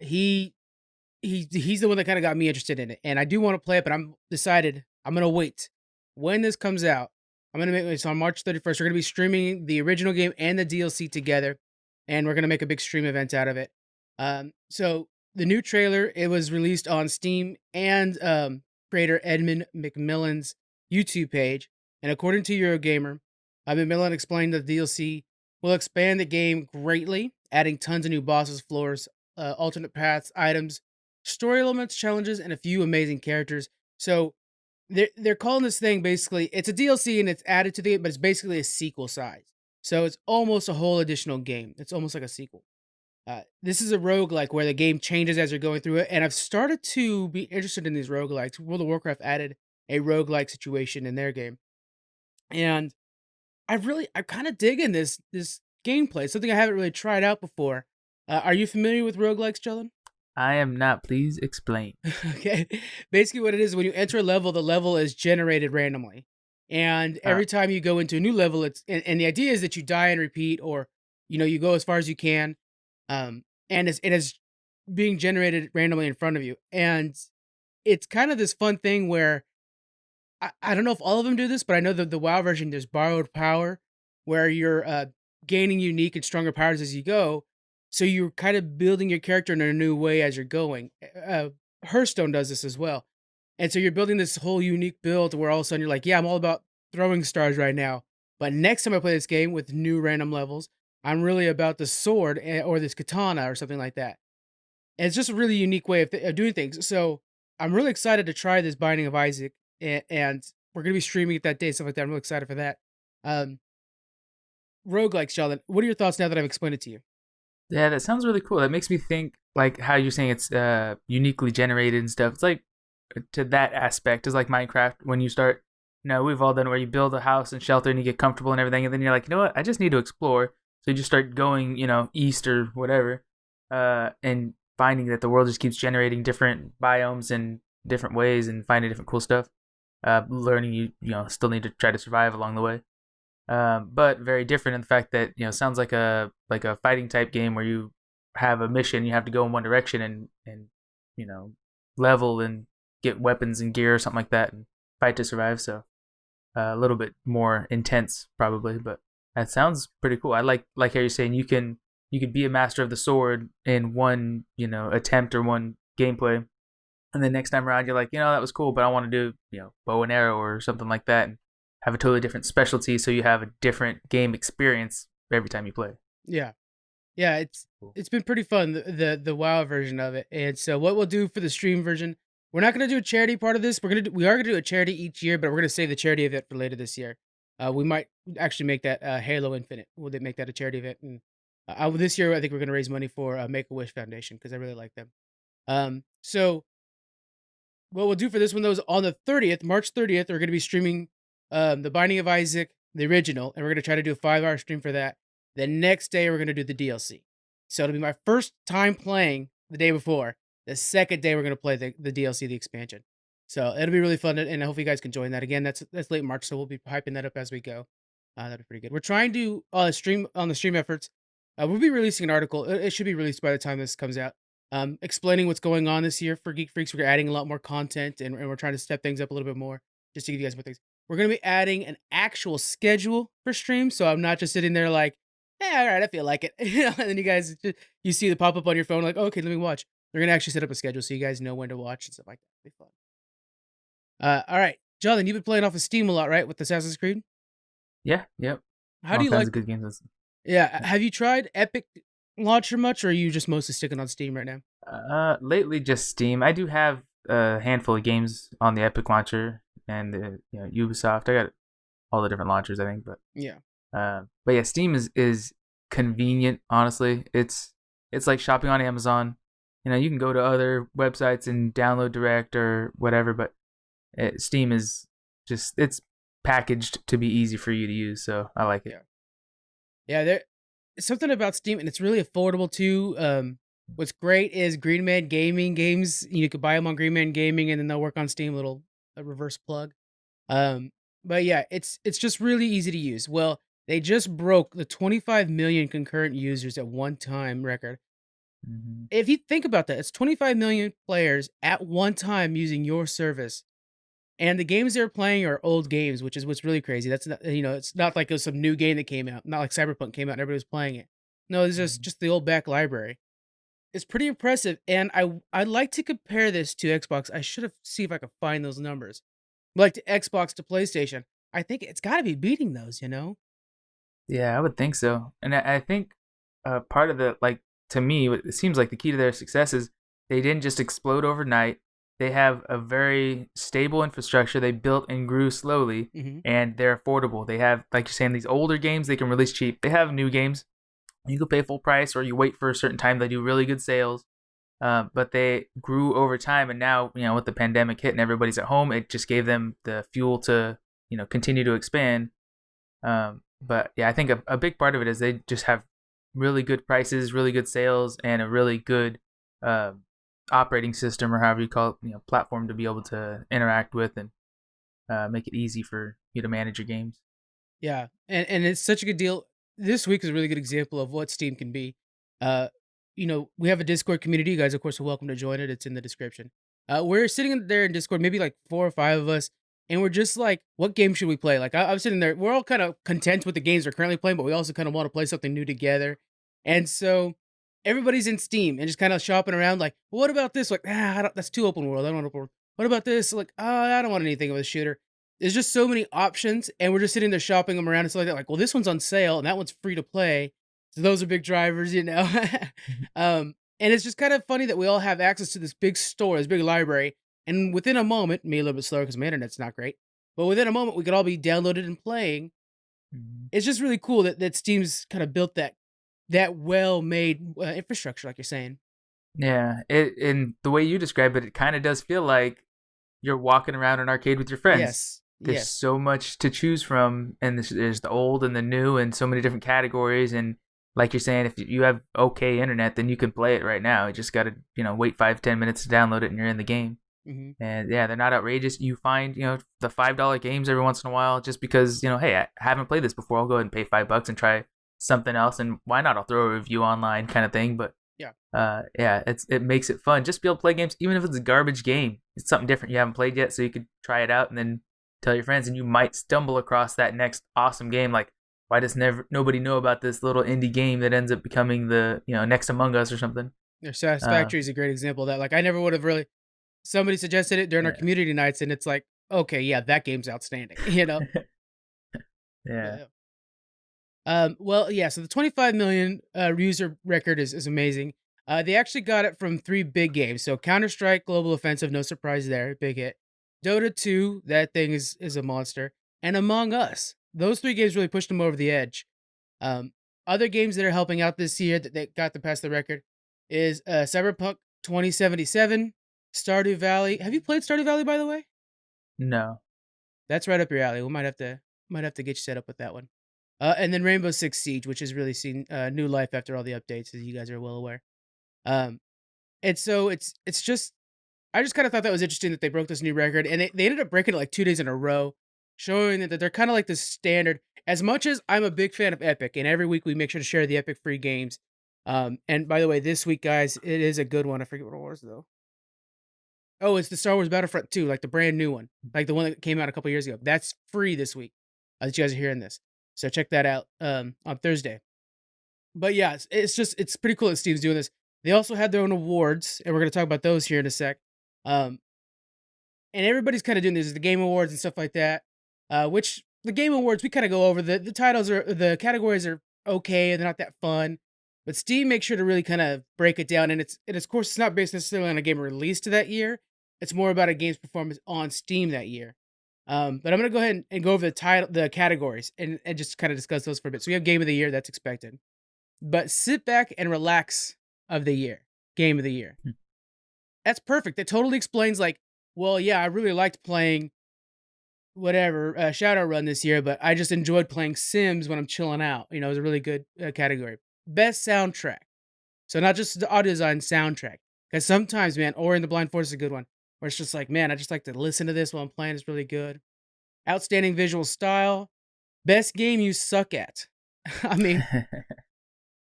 He's the one that kind of got me interested in it, and I do want to play it, but I'm decided I'm gonna wait. When this comes out, I'm gonna make it's on March 31st. We're gonna be streaming the original game and the DLC together, and we're gonna make a big stream event out of it. So the new trailer, it was released on Steam and creator Edmund McMillan's YouTube page. And according to Eurogamer, McMillan explained that the DLC will expand the game greatly, adding tons of new bosses, floors, alternate paths, items, story elements, challenges, and a few amazing characters. So they're calling this thing basically it's a DLC and it's added to the game, but it's basically a sequel size. So it's almost a whole additional game. It's almost like a sequel. This is a roguelike where the game changes as you're going through it, and I've started to be interested in these roguelikes. World of Warcraft added a roguelike situation in their game, and I'm kind of digging this gameplay. Something I haven't really tried out before. Are you familiar with roguelikes, Jellen? I am not. Please explain. Okay. Basically, what it is when you enter a level, the level is generated randomly, and Uh, every time you go into a new level, and the idea is that you die and repeat, or you go as far as you can, and it is being generated randomly in front of you, and it's kind of this fun thing where I don't know if all of them do this, but I know that the WoW version there's borrowed power, where you're gaining unique and stronger powers as you go. So you're kind of building your character in a new way as you're going. Hearthstone does this as well, and so you're building this whole unique build where all of a sudden you're like, yeah, I'm all about throwing stars right now. But next time I play this game with new random levels, I'm really about the sword or this katana or something like that. And it's just a really unique way of doing things. So I'm really excited to try this Binding of Isaac, and we're gonna be streaming it that day, stuff like that. I'm really excited for that. Um, Roguelikes, Sheldon. What are your thoughts now that I've explained it to you? yeah, that sounds really cool. That makes me think like how you're saying it's uniquely generated and stuff. It's like to that aspect is like Minecraft when you start. We've all done it where you build a house and shelter and you get comfortable and everything, and then you're like, you know what? I just need to explore. So you just start going, east or whatever, and finding that the world just keeps generating different biomes and different ways and finding different cool stuff. Learning you still need to try to survive along the way. But very different in the fact that sounds like a fighting type game where you have a mission, you have to go in one direction and level and get weapons and gear or something like that and fight to survive. So a little bit more intense probably, but that sounds pretty cool. I like how you're saying you could be a master of the sword in one attempt or one gameplay, and then next time around you're like that was cool, but I want to do bow and arrow or something like that and have a totally different specialty, so you have a different game experience every time you play. Yeah, yeah. It's Cool. it's been pretty fun the WoW version of it. And so what we'll do for the stream version, we're not gonna do a charity part of this. We are gonna do a charity each year, but we're gonna save the charity event for later this year. We might actually make that Halo Infinite. We'll make that a charity event, and this year I think we're gonna raise money for Make a Wish Foundation because I really like them. So what we'll do for this one though is on the 30th, March 30th, we're gonna be streaming the Binding of Isaac, the original, and we're gonna try to do a 5-hour stream for that. The next day we're gonna do the DLC. So it'll be my first time playing the day before. The second day we're gonna play the DLC, the expansion. So it'll be really fun, and I hope you guys can join that. Again, that's late March, so we'll be hyping that up as we go. That'd be pretty good. We're trying to stream on the stream efforts. We'll be releasing an article. It should be released by the time this comes out. Explaining what's going on this year for Geek Freaks. We're adding a lot more content, and we're trying to step things up a little bit more, just to give you guys more things. We're gonna be adding an actual schedule for streams, so I'm not just sitting there like, "Hey, all right, I feel like it," and then you see the pop up on your phone like, oh, "Okay, let me watch." We're gonna actually set up a schedule so you guys know when to watch and stuff like that. It'll be fun. All right, Jonathan, you've been playing off of Steam a lot, right, with Assassin's Creed? Yeah, yep. How do All you kinds like? of good games. Yeah, have you tried Epic Launcher much, or are you just mostly sticking on Steam right now? Lately just Steam. I do have a handful of games on the Epic launcher and the Ubisoft. I got all the different launchers, I think, Yeah, but yeah, Steam is convenient. Honestly, it's like shopping on Amazon. You can go to other websites and download direct or whatever, but Steam is it's packaged to be easy for you to use, so I like it. yeah. There something about Steam, and it's really affordable too. What's great is Green Man Gaming games. You could buy them on Green Man Gaming, and then they'll work on Steam. Little a reverse plug. Um, but yeah, it's just really easy to use. Well, they just broke the 25 million concurrent users at one time record. Hmm. If you think about that, it's 25 million players at one time using your service. And the games they're playing are old games, which is what's really crazy. That's not, it's not like it was some new game that came out. Not like Cyberpunk came out and everybody was playing it. No, it's just the old back library. It's pretty impressive, and I'd like to compare this to Xbox. I should have see if I could find those numbers. Like to Xbox to PlayStation. I think it's got to be beating those, you know? Yeah, I would think so. And I think part of the, like, to me, it seems like the key to their success is they didn't just explode overnight. They have a very stable infrastructure. They built and grew slowly, Hmm. and they're affordable. They have, like you're saying, these older games they can release cheap. They have new games. You can pay full price, or you wait for a certain time. They do really good sales. But they grew over time, and now, with the pandemic hit and everybody's at home, it just gave them the fuel to continue to expand. But yeah, I think a big part of it is they just have really good prices, really good sales, and a really good operating system, or however you call it, platform to be able to interact with and make it easy for you to manage your games. Yeah, and it's such a good deal. This week is a really good example of what Steam can be. Uh, we have a Discord community. You guys, of course, are welcome to join it. It's in the description. We're sitting there in Discord, maybe like 4 or 5 of us, and we're just like, what game should we play? Like, I'm sitting there. We're all kind of content with the games we're currently playing, but we also kind of want to play something new together. And so everybody's in Steam and just kind of shopping around. Like, well, what about this? Like, that's too open world. I don't want open world. What about this? Like, I don't want anything of a shooter. There's just so many options, and we're just sitting there shopping them around and stuff like that. Like, well, this one's on sale, and that one's free to play. So those are big drivers. And it's just kind of funny that we all have access to this big store, this big library, and within a moment, me a little bit slower because my internet's not great, but within a moment, we could all be downloaded and playing. Mhm. It's just really cool that Steam's kind of built that well-made infrastructure, like you're saying. Yeah, in the way you describe it, it kind of does feel like you're walking around an arcade with your friends. Yes, There's yes. so much to choose from, and there's the old and the new, and so many different categories. And like you're saying, if you have okay internet, then you can play it right now. You just gotta, wait 5-10 minutes to download it, and you're in the game. Hmm. And yeah, they're not outrageous. You find, the $5 games every once in a while, just because, hey, I haven't played this before. I'll go ahead and pay $5 and try something else, and why not? I'll throw a review online, kind of thing. But Yeah. yeah, it makes it fun. Just be able to play games, even if it's a garbage game. It's something different you haven't played yet, so you could try it out and then tell your friends, and you might stumble across that next awesome game. Like, why does nobody know about this little indie game that ends up becoming the next Among Us or something? Their Uh, Satisfactory is a great example of that. Like, I never would have really. Somebody suggested it during our yeah, community nights, and it's like, okay, yeah, that game's outstanding. You know. yeah. Yeah. Well, yeah. So the 25 million user record is amazing. They actually got it from 3 big games. So Counter Strike Global Offensive, no surprise there, big hit. Dota 2, that thing is a monster, and Among Us. Those 3 games really pushed them over the edge. Um, Other games that are helping out this year that got to pass the record is Cyberpunk 2077, Stardew Valley. Have you played Stardew Valley, by the way? No. That's right up your alley. We might have to get you set up with that one. And then Rainbow Six Siege, which has really seen new life after all the updates, as you guys are well aware. Um, and so it's just I just kind of thought that was interesting that they broke this new record, and they ended up breaking it like 2 days in a row, showing that they're kind of like the standard. As much as I'm a big fan of Epic, and every week we make sure to share the Epic free games. And by the way, this week, guys, it is a good one. I forget what it was though. Oh, it's the Star Wars Battlefront 2, like the brand new one, like the one that came out a couple years ago. That's free this week. That you guys are hearing this, so check that out on Thursday. But yeah, it's pretty cool that Steve's doing this. They also had their own awards, and we're gonna talk about those here in a sec. Um, and everybody's kind of doing this, the Game Awards and stuff like that. Which the Game Awards we kind of go over. The titles are the categories are okay, and they're not that fun. But Steam makes sure to really kind of break it down, and of course it's not based necessarily on a game released that year. It's more about a game's performance on Steam that year. But I'm gonna go ahead and go over the categories, and just kind of discuss those for a bit. So we have Game of the Year, that's expected. But sit back and relax of the year, Game of the Year. Hmm. That's perfect. That totally explains, like, well, yeah, I really liked playing whatever Shadowrun this year, but I just enjoyed playing Sims when I'm chilling out. It was a really good category. Best soundtrack. So not just the audio design, soundtrack. Because sometimes, man, Ori and the Blind Forest is a good one, where it's just like, man, I just like to listen to this while I'm playing. It's really good. Outstanding visual style. Best game you suck at. I mean,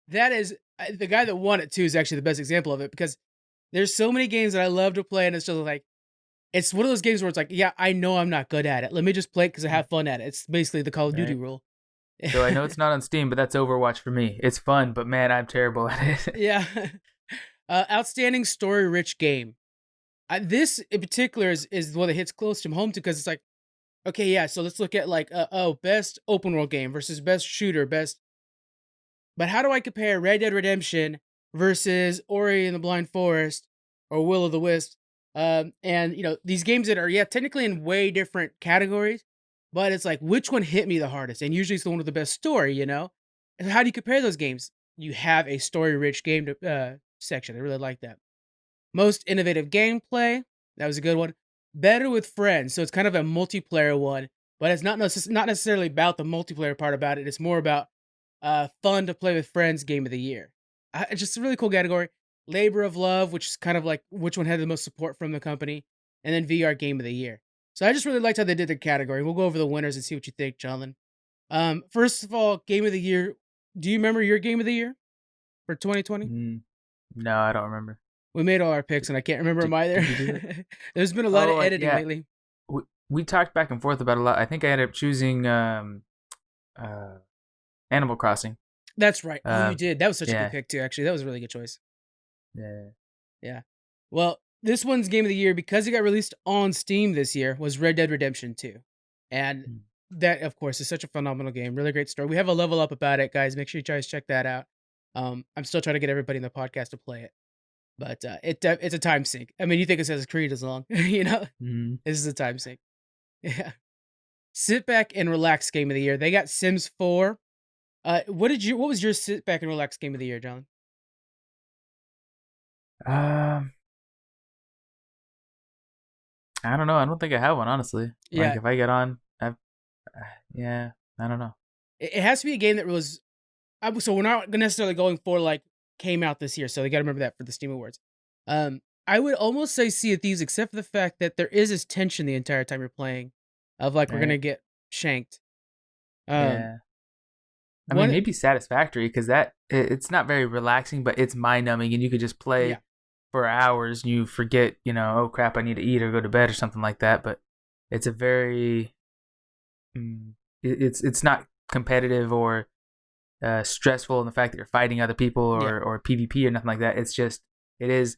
that is the guy that won it too is actually the best example of it, because there's so many games that I love to play, and it's just like it's one of those games where it's like, yeah, I know I'm not good at it. Let me just play it because I have fun at it. It's basically the Call of Duty Right. rule. So I know it's not on Steam, but that's Overwatch for me. It's fun, but man, I'm terrible at it. Yeah. Outstanding story-rich game. This in particular is the one that hits close to home to because it's like, okay, yeah. So let's look at like, best open world game versus best shooter, best. But how do I compare Red Dead Redemption versus Ori and the Blind Forest or Will of the Wisp? And these games that are technically in way different categories, but it's like which one hit me the hardest? And usually it's the one with the best story. And how do you compare those games? You have a story-rich game section. I really like that. Most innovative gameplay. That was a good one. Better with friends. So it's kind of a multiplayer one, but it's not necessarily about the multiplayer part about it. It's more about fun to play with friends game of the year. It's just a really cool category. Labor of Love, which is kind of like which one had the most support from the company, and then VR game of the year. So I just really liked how they did the category. We'll go over the winners and see what you think, Jonathan. First of all, game of the year. Do you remember your game of the year for 2020? No, I don't remember. We made all our picks, and I can't remember them either. Did you do it? There's been a lot of editing yeah. lately. We talked back and forth about a lot. I think I ended up choosing Animal Crossing. That's right. You did. That was such a yeah. good pick, too, actually. That was a really good choice. Yeah. Yeah. Well, this one's game of the year, because it got released on Steam this year, was Red Dead Redemption 2. And that, of course, is such a phenomenal game. Really great story. We have a level up about it, guys. Make sure you guys check that out. I'm still trying to get everybody in the podcast to play it. But it's a time sink. I mean, you think Assassin's Creed is long, Mm-hmm. This is a time sink. Yeah. Sit back and relax game of the year. They got Sims 4. What was your sit back and relax game of the year, John? I don't know. I don't think I have one, honestly. Yeah. Like if I get on, I don't know. It has to be a game that was. So we're not necessarily going for like came out this year, so you got to remember that for the Steam Awards. I would almost say Sea of Thieves, except for the fact that there is this tension the entire time you're playing, of like we're gonna get shanked. Yeah. I mean, maybe Satisfactory, because it's not very relaxing, but it's mind numbing, and you could just play for hours and you forget, oh crap, I need to eat or go to bed or something like that. But it's a very, it's not competitive or stressful in the fact that you're fighting other people or PvP or nothing like that. It's just, it is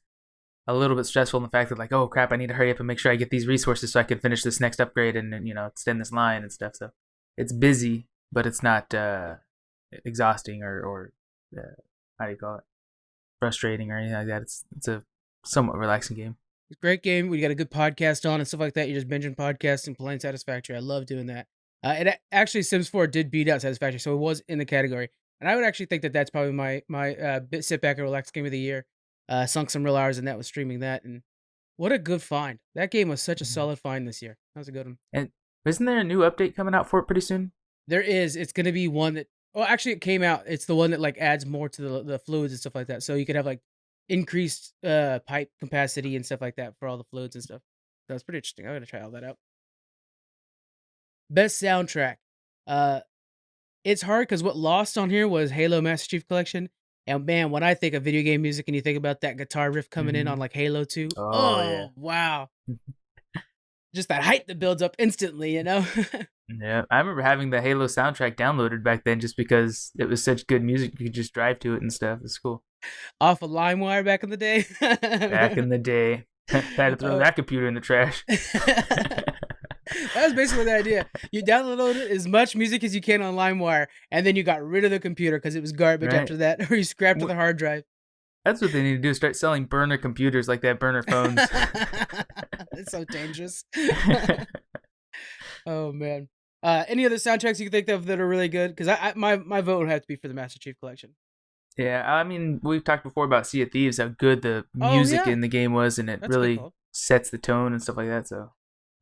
a little bit stressful in the fact that like, oh crap, I need to hurry up and make sure I get these resources so I can finish this next upgrade and extend this line and stuff. So it's busy, but it's not exhausting or how do you call it, frustrating or anything like that. It's a somewhat relaxing game. It's a great game. We got a good podcast on and stuff like that. You're just binging podcasts and playing Satisfactory. I love doing that. It actually, Sims 4 did beat out Satisfactory, so it was in the category. And I would actually think that that's probably my sit back and relax game of the year. Sunk some real hours in that, was streaming that, and what a good find. That game was such a solid find this year. That was a good one. And isn't there a new update coming out for it pretty soon? There is. It's going to be one that, well, actually it came out. It's the one that like adds more to the fluids and stuff like that. So you could have like increased pipe capacity and stuff like that for all the fluids and stuff. That was pretty interesting. I'm going to try all that out. Best soundtrack. It's hard because what lost on here was Halo Master Chief Collection. And man, when I think of video game music and you think about that guitar riff coming in on like Halo 2, yeah. Wow. Just that hype that builds up instantly, Yeah, I remember having the Halo soundtrack downloaded back then just because it was such good music. You could just drive to it and stuff. It's cool. Off of LimeWire back in the day. Back in the day. Had to throw that computer in the trash. That was basically the idea. You downloaded as much music as you can on LimeWire, and then you got rid of the computer because it was garbage after that, or you scrapped the hard drive. That's what they need to do, start selling burner computers like that, burner phones. It's so dangerous. Oh, man. Any other soundtracks you can think of that are really good? Because my vote would have to be for the Master Chief Collection. Yeah, I mean, we've talked before about Sea of Thieves, how good the music in the game was, and it really sets the tone and stuff like that, so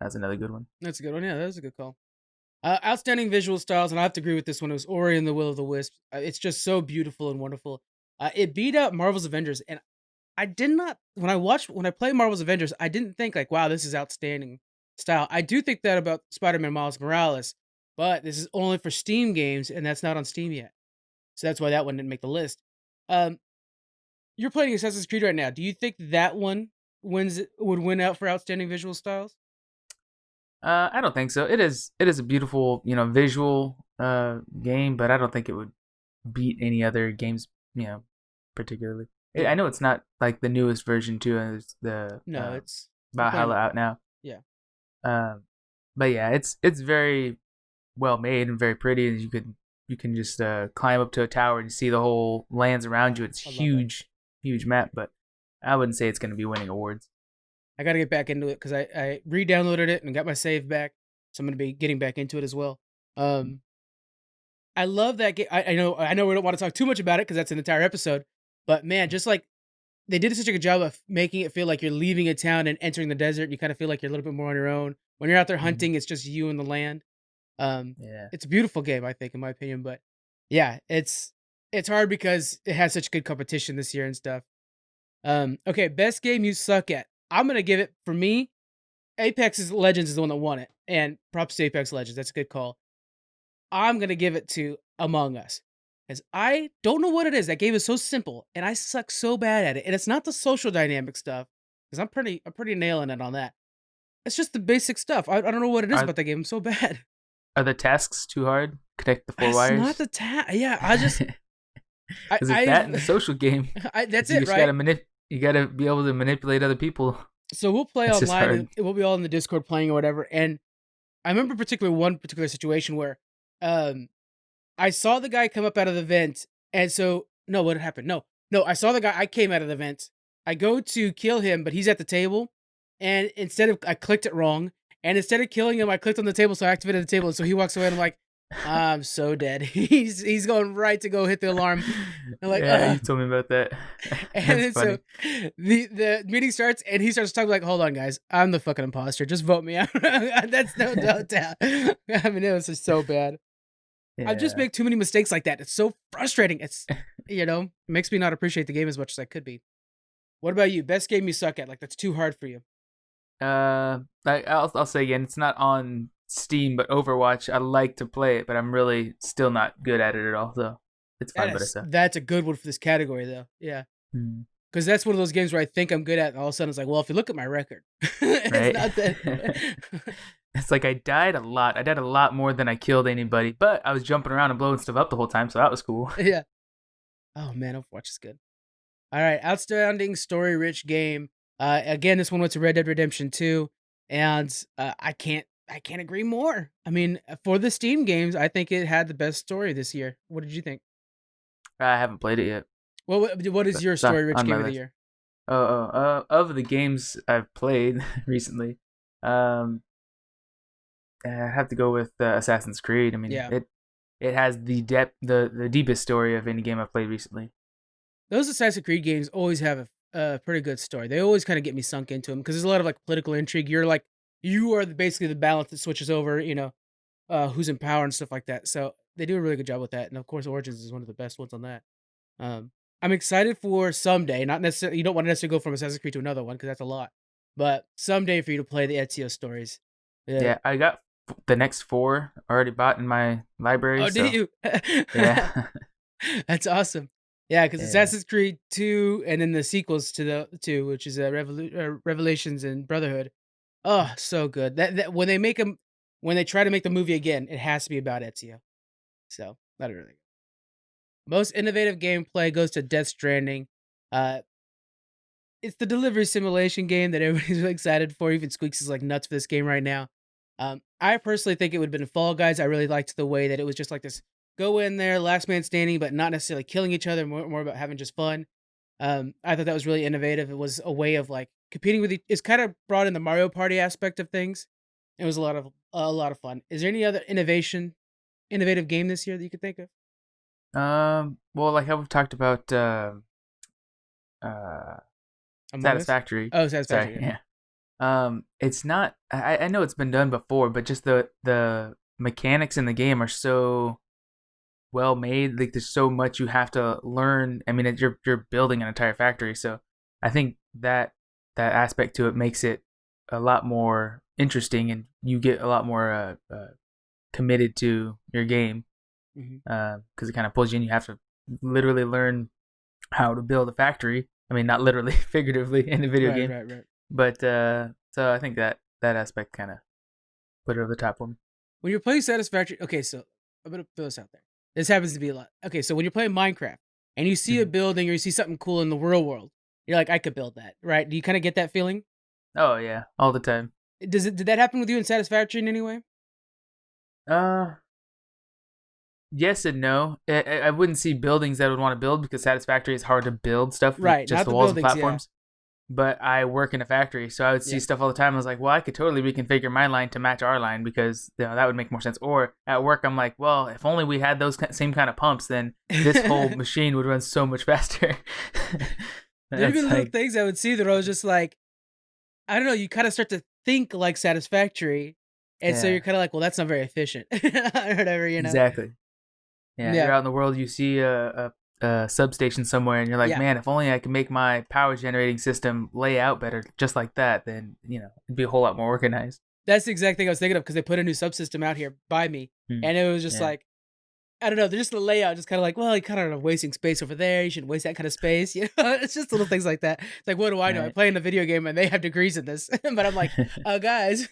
that's another good one. That's a good one, yeah, that was a good call. Outstanding visual styles, and I have to agree with this one, it was Ori and the Will of the Wisp. It's just so beautiful and wonderful. It beat out Marvel's Avengers, and I did not, when I played Marvel's Avengers, I didn't think like, wow, this is outstanding style. I do think that about Spider-Man Miles Morales, but this is only for Steam games, and that's not on Steam yet. So that's why that one didn't make the list. You're playing Assassin's Creed right now. Do you think that one would win out for outstanding visual styles? I don't think so. It is a beautiful, visual game, but I don't think it would beat any other games, particularly. Yeah. I know it's not like the newest version too. And it's the No, it's we're playing Valhalla it. out now. Yeah. Um, but yeah, it's very well made and very pretty, and you can just climb up to a tower and see the whole lands around you. It's I love it. huge map, but I wouldn't say it's going to be winning awards. I got to get back into it because I re-downloaded it and got my save back, so I'm gonna be getting back into it as well. Um, I love that game. I know we don't want to talk too much about it because that's an entire episode, but man, just like they did such a good job of making it feel like you're leaving a town and entering the desert. You kind of feel like you're a little bit more on your own. When you're out there Mhm. hunting, it's just you and the land. Yeah. It's a beautiful game, I think, in my opinion. But yeah, it's hard because it has such good competition this year and stuff. Okay, best game you suck at. I'm gonna give it for me. Legends is the one that won it, and props to Apex Legends. That's a good call. I'm gonna give it to Among Us, as I don't know what it is. That game is so simple, and I suck so bad at it. And it's not the social dynamic stuff, because I'm pretty nailing it on that. It's just the basic stuff. I don't know what it is Are about that game. I'm so bad. are the tasks too hard? Connect the four It's not wires. the Yeah, I just Because it's that in the I've social game. that's You it, just right? you gotta be able to manipulate other people. So we'll play It's just online, hard. and we'll be all in the Discord playing or whatever. And I remember one particular situation where um I saw the guy come up out of the vent, and so no, what happened? No, I saw the guy. I came out of the vent. I go to kill him, but he's at the table, and I clicked it wrong, and instead of killing him, I clicked on the table, so I activated the table, and so he walks away, and I'm like, I'm so dead. He's going right to go hit the alarm. I'm like, Yeah, you told me about that. and That's then so funny. the meeting starts, and he starts talking like, "Hold on, guys, I'm the fucking imposter. Just vote me out." That's no doubt. I mean, it was just so bad. I just Yeah. make too many mistakes like that. It's so frustrating. It's it makes me not appreciate the game as much as I could be. What about you? Best game you suck at? Like that's too hard for you. I'll say again, it's not on Steam, but Overwatch. I like to play it, but I'm really still not good at it at all. So it's fun, but it's a That's a good one for this category though. Yeah. mm, Because that's one of those games where I think I'm good at, and all of a sudden it's like, well, if you look at my record, it's right. not that. It's like I died a lot. I died a lot more than I killed anybody, but I was jumping around and blowing stuff up the whole time, so that was cool. Yeah. Oh man, Overwatch is good. All right, outstanding story-rich game. Again, this one went to Red Dead Redemption 2, and I can't agree more. I mean, for the Steam games, I think it had the best story this year. What did you think? I haven't played it yet, What is but your it's on, story-rich on my game of the list. year? Of the games I've played recently, um, I have to go with Assassin's Creed. I mean, Yeah, it has the deepest story of any game I've played recently. those Assassin's Creed games always have a pretty good story. They always kind of get me sunk into them because there's a lot of like political intrigue. You are basically the balance that switches over. Who's in power and stuff like that. So they do a really good job with that. And of course, Origins is one of the best ones on that. Um, I'm excited for someday. Not necessarily, you don't want to necessarily go from Assassin's Creed to another one because that's a lot. But someday for you to play the Ezio stories. Yeah. Yeah, I got the next four already bought in my library, Oh, did so you? yeah, That's awesome. Yeah, because yeah. Assassin's Creed 2 and then the sequels to the two, which is Revelations and Brotherhood. Oh, so good. That when they try to make the movie again, it has to be about Ezio. So that really good. Most innovative gameplay goes to Death Stranding. Uh, it's the delivery simulation game that everybody's really excited for. Even Squeaks is like nuts for this game right now. I personally think it would have been Fall Guys. I really liked the way that it was just like this go in there, last man standing, but not necessarily killing each other, more about having just fun. I thought that was really innovative. It was a way of like competing with it's kind of brought in the Mario Party aspect of things. It was a lot of fun. Is there any other innovative game this year that you could think of? Well, like how we've talked about, uh, Among Us? Satisfactory. Oh, Sorry, Satisfactory. Yeah. yeah. It's not. I know it's been done before, but just the mechanics in the game are so well made. Like there's so much you have to learn. I mean, you're building an entire factory, so I think that aspect to it makes it a lot more interesting, and you get a lot more committed to your game Hmm. because it kind of pulls you in. You have to literally learn how to build a factory. I mean, not literally, figuratively in a video Right, game, right, right. but so I think that aspect kind of put it over the top for me. When you're playing Satisfactory, okay, so I'm gonna throw this out there. This happens to be a lot. Okay, so when you're playing Minecraft, and you see a building or you see something cool in the real world. You're like, I could build that, right? Do you kind of get that feeling? Oh yeah, all the time. Did that happen with you in Satisfactory in any way? Uh, yes and no. I wouldn't see buildings that I would want to build because Satisfactory is hard to build stuff with Right, just not the the walls and buildings, yeah. platforms. But I work in a factory, so I would see Yeah. stuff all the time. I was like, well, I could totally reconfigure my line to match our line because that would make more sense. Or at work, I'm like, well, if only we had those same kind of pumps, then this whole machine would run so much faster. There'd be That's little like, things I would see that I was just like, I don't know, you kind of start to think like Satisfactory, and so yeah, you're kind of like, well, that's not very efficient, or whatever, exactly. Yeah, you're Yeah, out in the world, you see a substation somewhere, and you're like, yeah. man, if only I could make my power generating system lay out better, just like that, then it'd be a whole lot more organized. That's the exact thing I was thinking of because they put a new subsystem out here by me, Hmm. and it was just Yeah, like, I don't know, they're just the layout, just kind of like, well, you kind of are wasting space over there. You shouldn't waste that kind of space. It's just little things like that. It's like, what do I know? I right, play in a video game and they have degrees in this, but I'm like, guys,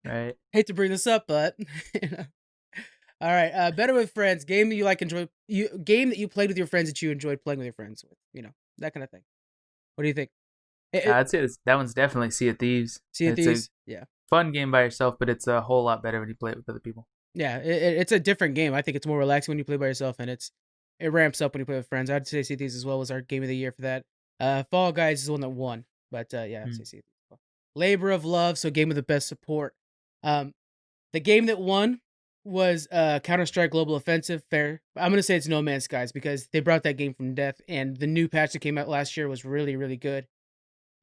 right. hate to bring this up, but you know. All right, better with friends. Game that you like game that you played with your friends that you enjoyed playing with your friends with. That kind of thing. What do you think? I'd say that one's definitely Sea of Thieves. Sea of It's a Thieves. Yeah, fun game by yourself, but it's a whole lot better when you play it with other people. yeah. It's a different game. I think it's more relaxing when you play by yourself, and it ramps up when you play with friends. I'd say Sea of Thieves as well was our game of the year for that. Fall Guys is the one that won, but yeah, I'd say Hmm. Sea of Thieves. Labor of Love, so game with the best support. Um, The game that won was Counter Strike Global Offensive. Fair. I'm gonna say it's No Man's Skies because they brought that game from death, and the new patch that came out last year was really, really good,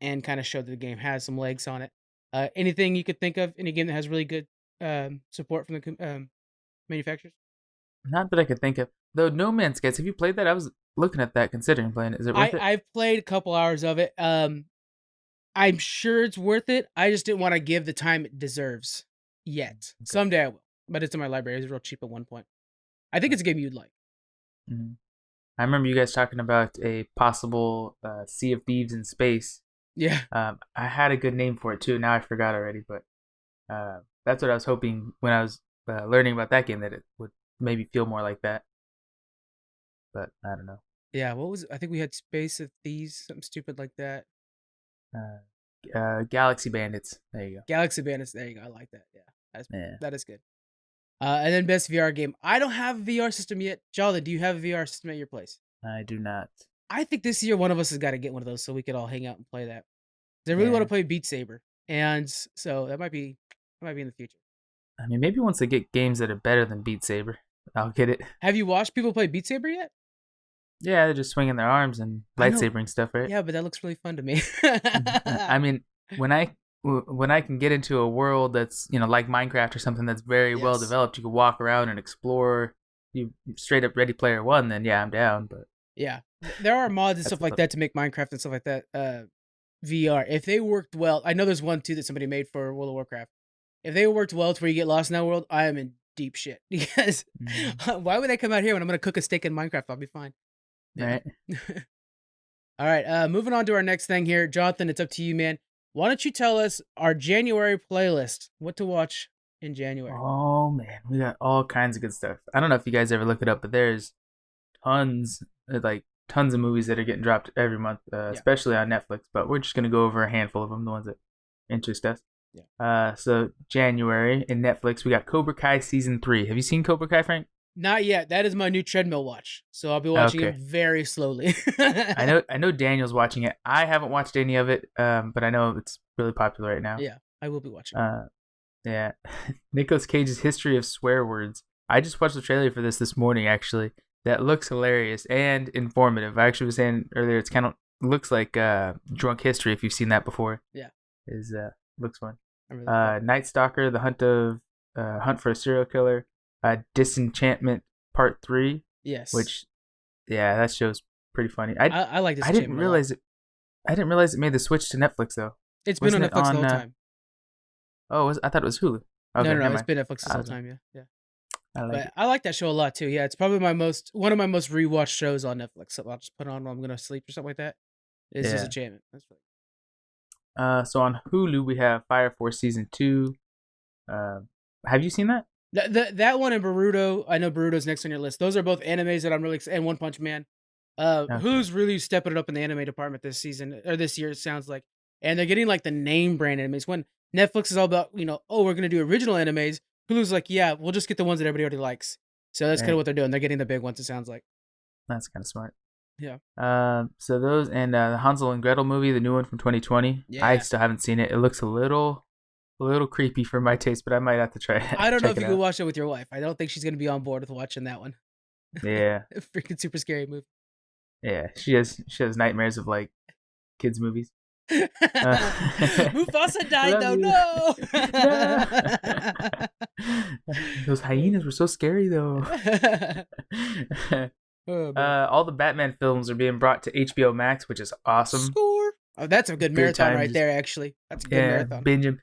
and kind of showed that the game has some legs on it. Anything you could think of? Any game that has really good support from the manufacturers? Not that I could think of. Though No Man's Skies, have you played that? I was looking at that, considering playing it. Is it worth it? I've played a couple hours of it. I'm sure it's worth it. I just didn't want to give the time it deserves yet. Okay. Someday I will, but it's in my library. It was real cheap at one point. I think it's a game you'd like. Mhm. I remember you guys talking about a possible Sea of Thieves in space. Yeah. I had a good name for it too. Now I forgot already, but that's what I was hoping when I was learning about that game, that it would maybe feel more like that. But I don't know. Yeah, what was it? I think we had Space of Thieves, something stupid like that. Galaxy Bandits. There you go. Galaxy Bandits, there you go. I like that. Yeah, Yeah. that is good. And then best VR game. I don't have a VR system yet. Jolly, do you have a VR system at your place? I do not. I think this year one of us has got to get one of those so we could all hang out and play that. 'Cause I really want to Yeah. play Beat Saber, and so that might be in the future. I mean, maybe once they get games that are better than Beat Saber, I'll get it. Have you watched people play Beat Saber yet? Yeah, they're just swinging their arms and I know. lightsabering stuff, right? Yeah, but that looks really fun to me. I mean, when I can get into a world that's like Minecraft or something that's very well Yes. developed, you can walk around and explore. You straight up Ready Player One, then yeah, I'm down. But Yeah, there are mods and that's stuff like that to make Minecraft and stuff like that VR. If they worked well, I know there's one too that somebody made for World of Warcraft. If they worked well to where you get lost in that world, I am in deep shit because why would they come out here when I'm gonna cook a steak in Minecraft? I'll be fine. Yeah. right. All right, moving on to our next thing here, Jonathan. It's up to you, man. Why don't you tell us our January playlist? What to watch in January? Oh man, we got all kinds of good stuff. I don't know if you guys ever look it up, but there's tons, tons of movies that are getting dropped every month, especially on Netflix. But we're just gonna go over a handful of them, the ones that interest us. Yeah. So January in Netflix, we got Cobra Kai season 3. Have you seen Cobra Kai, Frank? Not yet. That is my new treadmill watch, so I'll be watching it very slowly. I know Daniel's watching it. I haven't watched any of it, but I know it's really popular right now. Yeah, I will be watching. Yeah, Nicolas Cage's History of Swear Words. I just watched the trailer for this morning. Actually, that looks hilarious and informative. I actually was saying earlier, it's kind of looks like Drunk History. If you've seen that before, yeah, looks fun. Really Night Stalker: The Hunt for a Serial Killer. Disenchantment Part 3. Yes. Which, yeah, that show's pretty funny. I like this. I didn't realize it. I didn't realize it made the switch to Netflix though. It's been on Netflix the whole time. Oh, I thought it was Hulu. Okay, No, it's been Netflix the whole time. Yeah. I like that show a lot too. Yeah, it's probably one of my most rewatched shows on Netflix. So I'll just put on when I'm gonna sleep or something like that. It's just Disenchantment. That's right. So on Hulu we have Fire Force season 2. Have you seen that? That one and Boruto. I know Boruto's next on your list. Those are both animes that I'm really excited. And One Punch Man. Okay. Hulu's really stepping it up in the anime department this season or this year. It sounds like, and they're getting like the name brand animes. When Netflix is all about, oh, we're gonna do original animes. Hulu's like, yeah, we'll just get the ones that everybody already likes. So that's kind of Right. what they're doing. They're getting the big ones. It sounds like. That's kind of smart. Yeah. So those and the Hansel and Gretel movie, the new one from 2020. I Yeah. still haven't seen it. It looks a little creepy for my taste, but I might have to try it. I don't know Check if it you can out. watch it with your wife. I don't think she's gonna be on board with watching that one. Yeah, Freaking super scary movie. yeah. She has nightmares of like kids movies. Uh, Mufasa died love though. you. No. No. Those hyenas were so scary though. Oh, man. All the Batman films are being brought to HBO Max, which is awesome. Score. Oh, that's a good Good marathon time, right just- there. Actually, that's a good Yeah, marathon. binge 'em.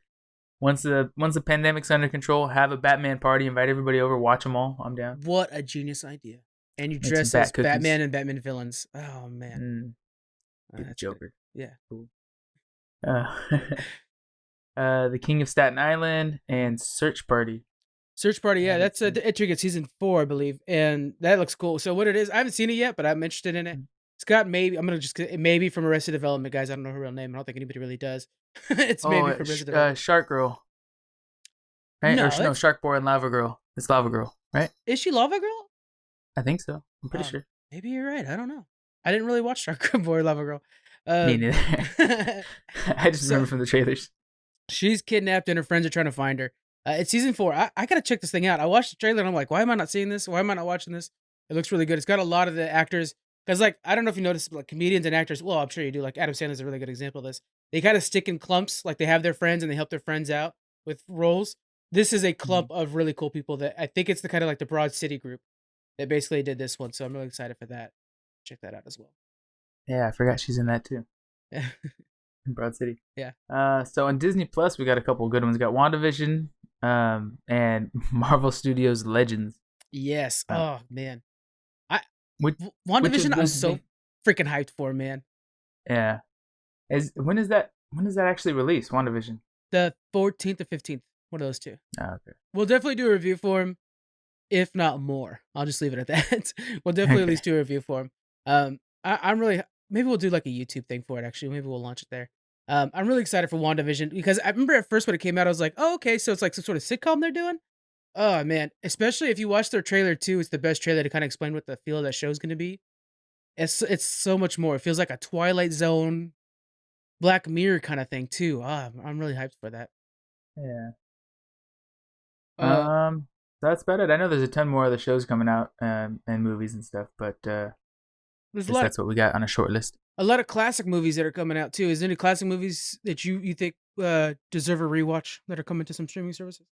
Once the pandemic's under control, have a Batman party, invite everybody over, watch them all. I'm down. What a genius idea! And you Make some dress bat as cookies. Batman and Batman villains. Oh man, Get the that's good. Joker. Yeah. Cool. The King of Staten Island and Search Party. Search Party. Yeah, haven't that's seen it. entering at season 4, I believe, and that looks cool. So what it is, I haven't seen it yet, but I'm interested in it. It's got maybe I'm gonna just maybe from Arrested Development, guys. I don't know her real name. I don't think anybody really does. It's maybe from Arrested Development. Shark Girl. Right? No, No, Shark Boy and Lava Girl. It's Lava Girl, right? Is she Lava Girl? I think so. I'm pretty Oh, sure. Maybe you're right. I don't know. I didn't really watch Shark Boy or Lava Girl. Me neither. I just remember from the trailers. She's kidnapped and her friends are trying to find her. It's season 4. I gotta check this thing out. I watched the trailer and I'm like, why am I not seeing this? Why am I not watching this? It looks really good. It's got a lot of the actors. Because, like, I don't know if you noticed, like, comedians and actors, well, I'm sure you do. Like, Adam Sandler's a really good example of this. They kind of stick in clumps. Like, they have their friends and they help their friends out with roles. This is a clump of really cool people that I think it's the kind of like the Broad City group that basically did this one. So I'm really excited for that. Check that out as well. Yeah, I forgot she's in that too. Yeah. In Broad City. Yeah. So on Disney Plus, we got a couple of good ones. We got WandaVision, and Marvel Studios Legends. Yes. Uh, Oh, man. Which is WandaVision, I'm good so to be- freaking hyped for, man. Yeah. When is that actually released? WandaVision. The 14th or 15th. One of those two. Oh, okay. We'll definitely do a review for him, if not more. I'll just leave it at that. We'll definitely at least do a review for him. I'm really maybe we'll do like a YouTube thing for it. Actually, maybe we'll launch it there. I'm really excited for WandaVision because I remember at first when it came out, I was like, oh, okay, so it's like some sort of sitcom they're doing. Oh man, especially if you watch their trailer too, it's the best trailer to kind of explain what the feel of that show's going to be. It's so much more. It feels like a Twilight Zone, Black Mirror kind of thing too. I'm really hyped for that. Yeah. Uh, That's about it. I know there's a ton more other shows coming out, and movies and stuff, but there's guess that's what we got on a short list. a lot of classic movies that are coming out too. Is there any classic movies that you think deserve a rewatch that are coming to some streaming services?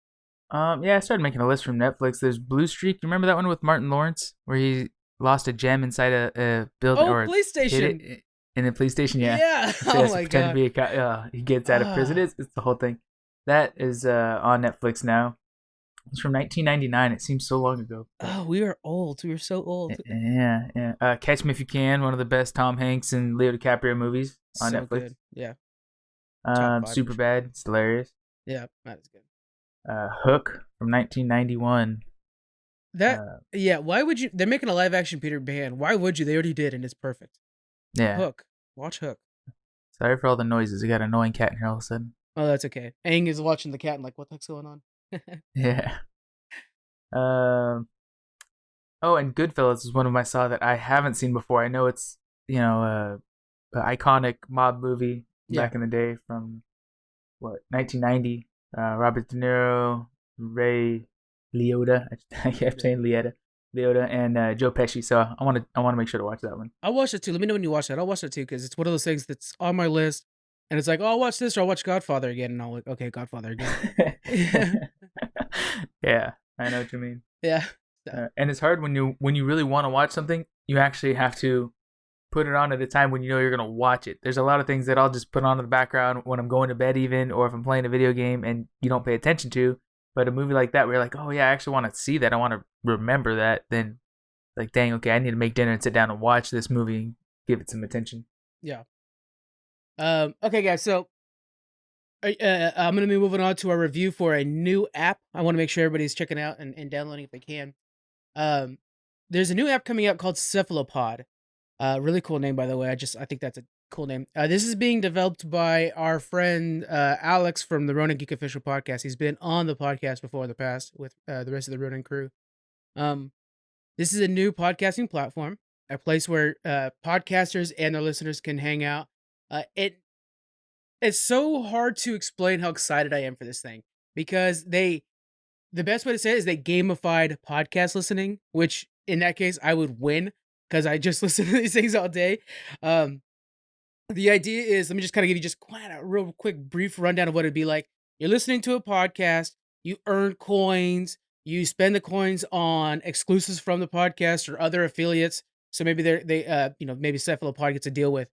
Yeah, I started making a list from Netflix. There's Blue Streak. You remember that one with Martin Lawrence where he lost a gem inside a building Oh, or police hid station. it in a police station? Yeah. Yeah. So he Oh has to my pretend to god. be a cop. He gets out of prison. Ah. It's the whole thing. That is on Netflix now. It's from 1999. It seems so long ago. Oh, we are old. We are so old. Yeah. Catch Me If You Can, one of the best Tom Hanks and Leo DiCaprio movies on So Netflix. good. Yeah. Top five. Super Bad. It's hilarious. Yeah, that is good. Hook from 1991. That Uh, yeah, why would you they're making a live action Peter Pan. Why would you? They already did and it's perfect. yeah. Hook. Watch Hook. Sorry for all the noises. I got an annoying cat in here all of a sudden. Oh, that's okay. Aang is watching the cat and like, what the heck's going on? Yeah. Oh, and Goodfellas is one of my saw that I haven't seen before. I know it's an iconic mob movie back in the day from 1990. Robert De Niro, Ray Liotta. I kept saying Liotta, and Joe Pesci. So I want to make sure to watch that one. I'll watch it too. Let me know when you watch that. I'll watch it too because it's one of those things that's on my list. And it's like, oh, I'll watch this or I'll watch Godfather again. And I'll like, okay, Godfather again. Yeah, I know what you mean. Yeah. And it's hard when you really want to watch something. You actually have to put it on at a time when you know you're gonna watch it. There's a lot of things that I'll just put on in the background when I'm going to bed, even, or if I'm playing a video game and you don't pay attention to. But a movie like that, where you're like, oh yeah, I actually want to see that. I want to remember that. Then, like, dang, okay, I need to make dinner and sit down and watch this movie and give it some attention. Yeah. Okay, guys. So I'm gonna be moving on to our review for a new app. I want to make sure everybody's checking out and downloading if they can. There's a new app coming out called Cephalopod. Really cool name, by the way. I think that's a cool name. This is being developed by our friend Alex from the Ronin Geek Official Podcast. He's been on the podcast before in the past with the rest of the Ronin crew. Um, this is a new podcasting platform, a place where podcasters and their listeners can hang out. It's so hard to explain how excited I am for this thing because the best way to say it is they gamified podcast listening, which in that case I would win because I just listen to these things all day. Um, the idea is, let me just kind of give you just quite a real quick brief rundown of what it'd be like. You're listening to a podcast, you earn coins, you spend the coins on exclusives from the podcast or other affiliates. So maybe maybe Cephalopod gets a deal with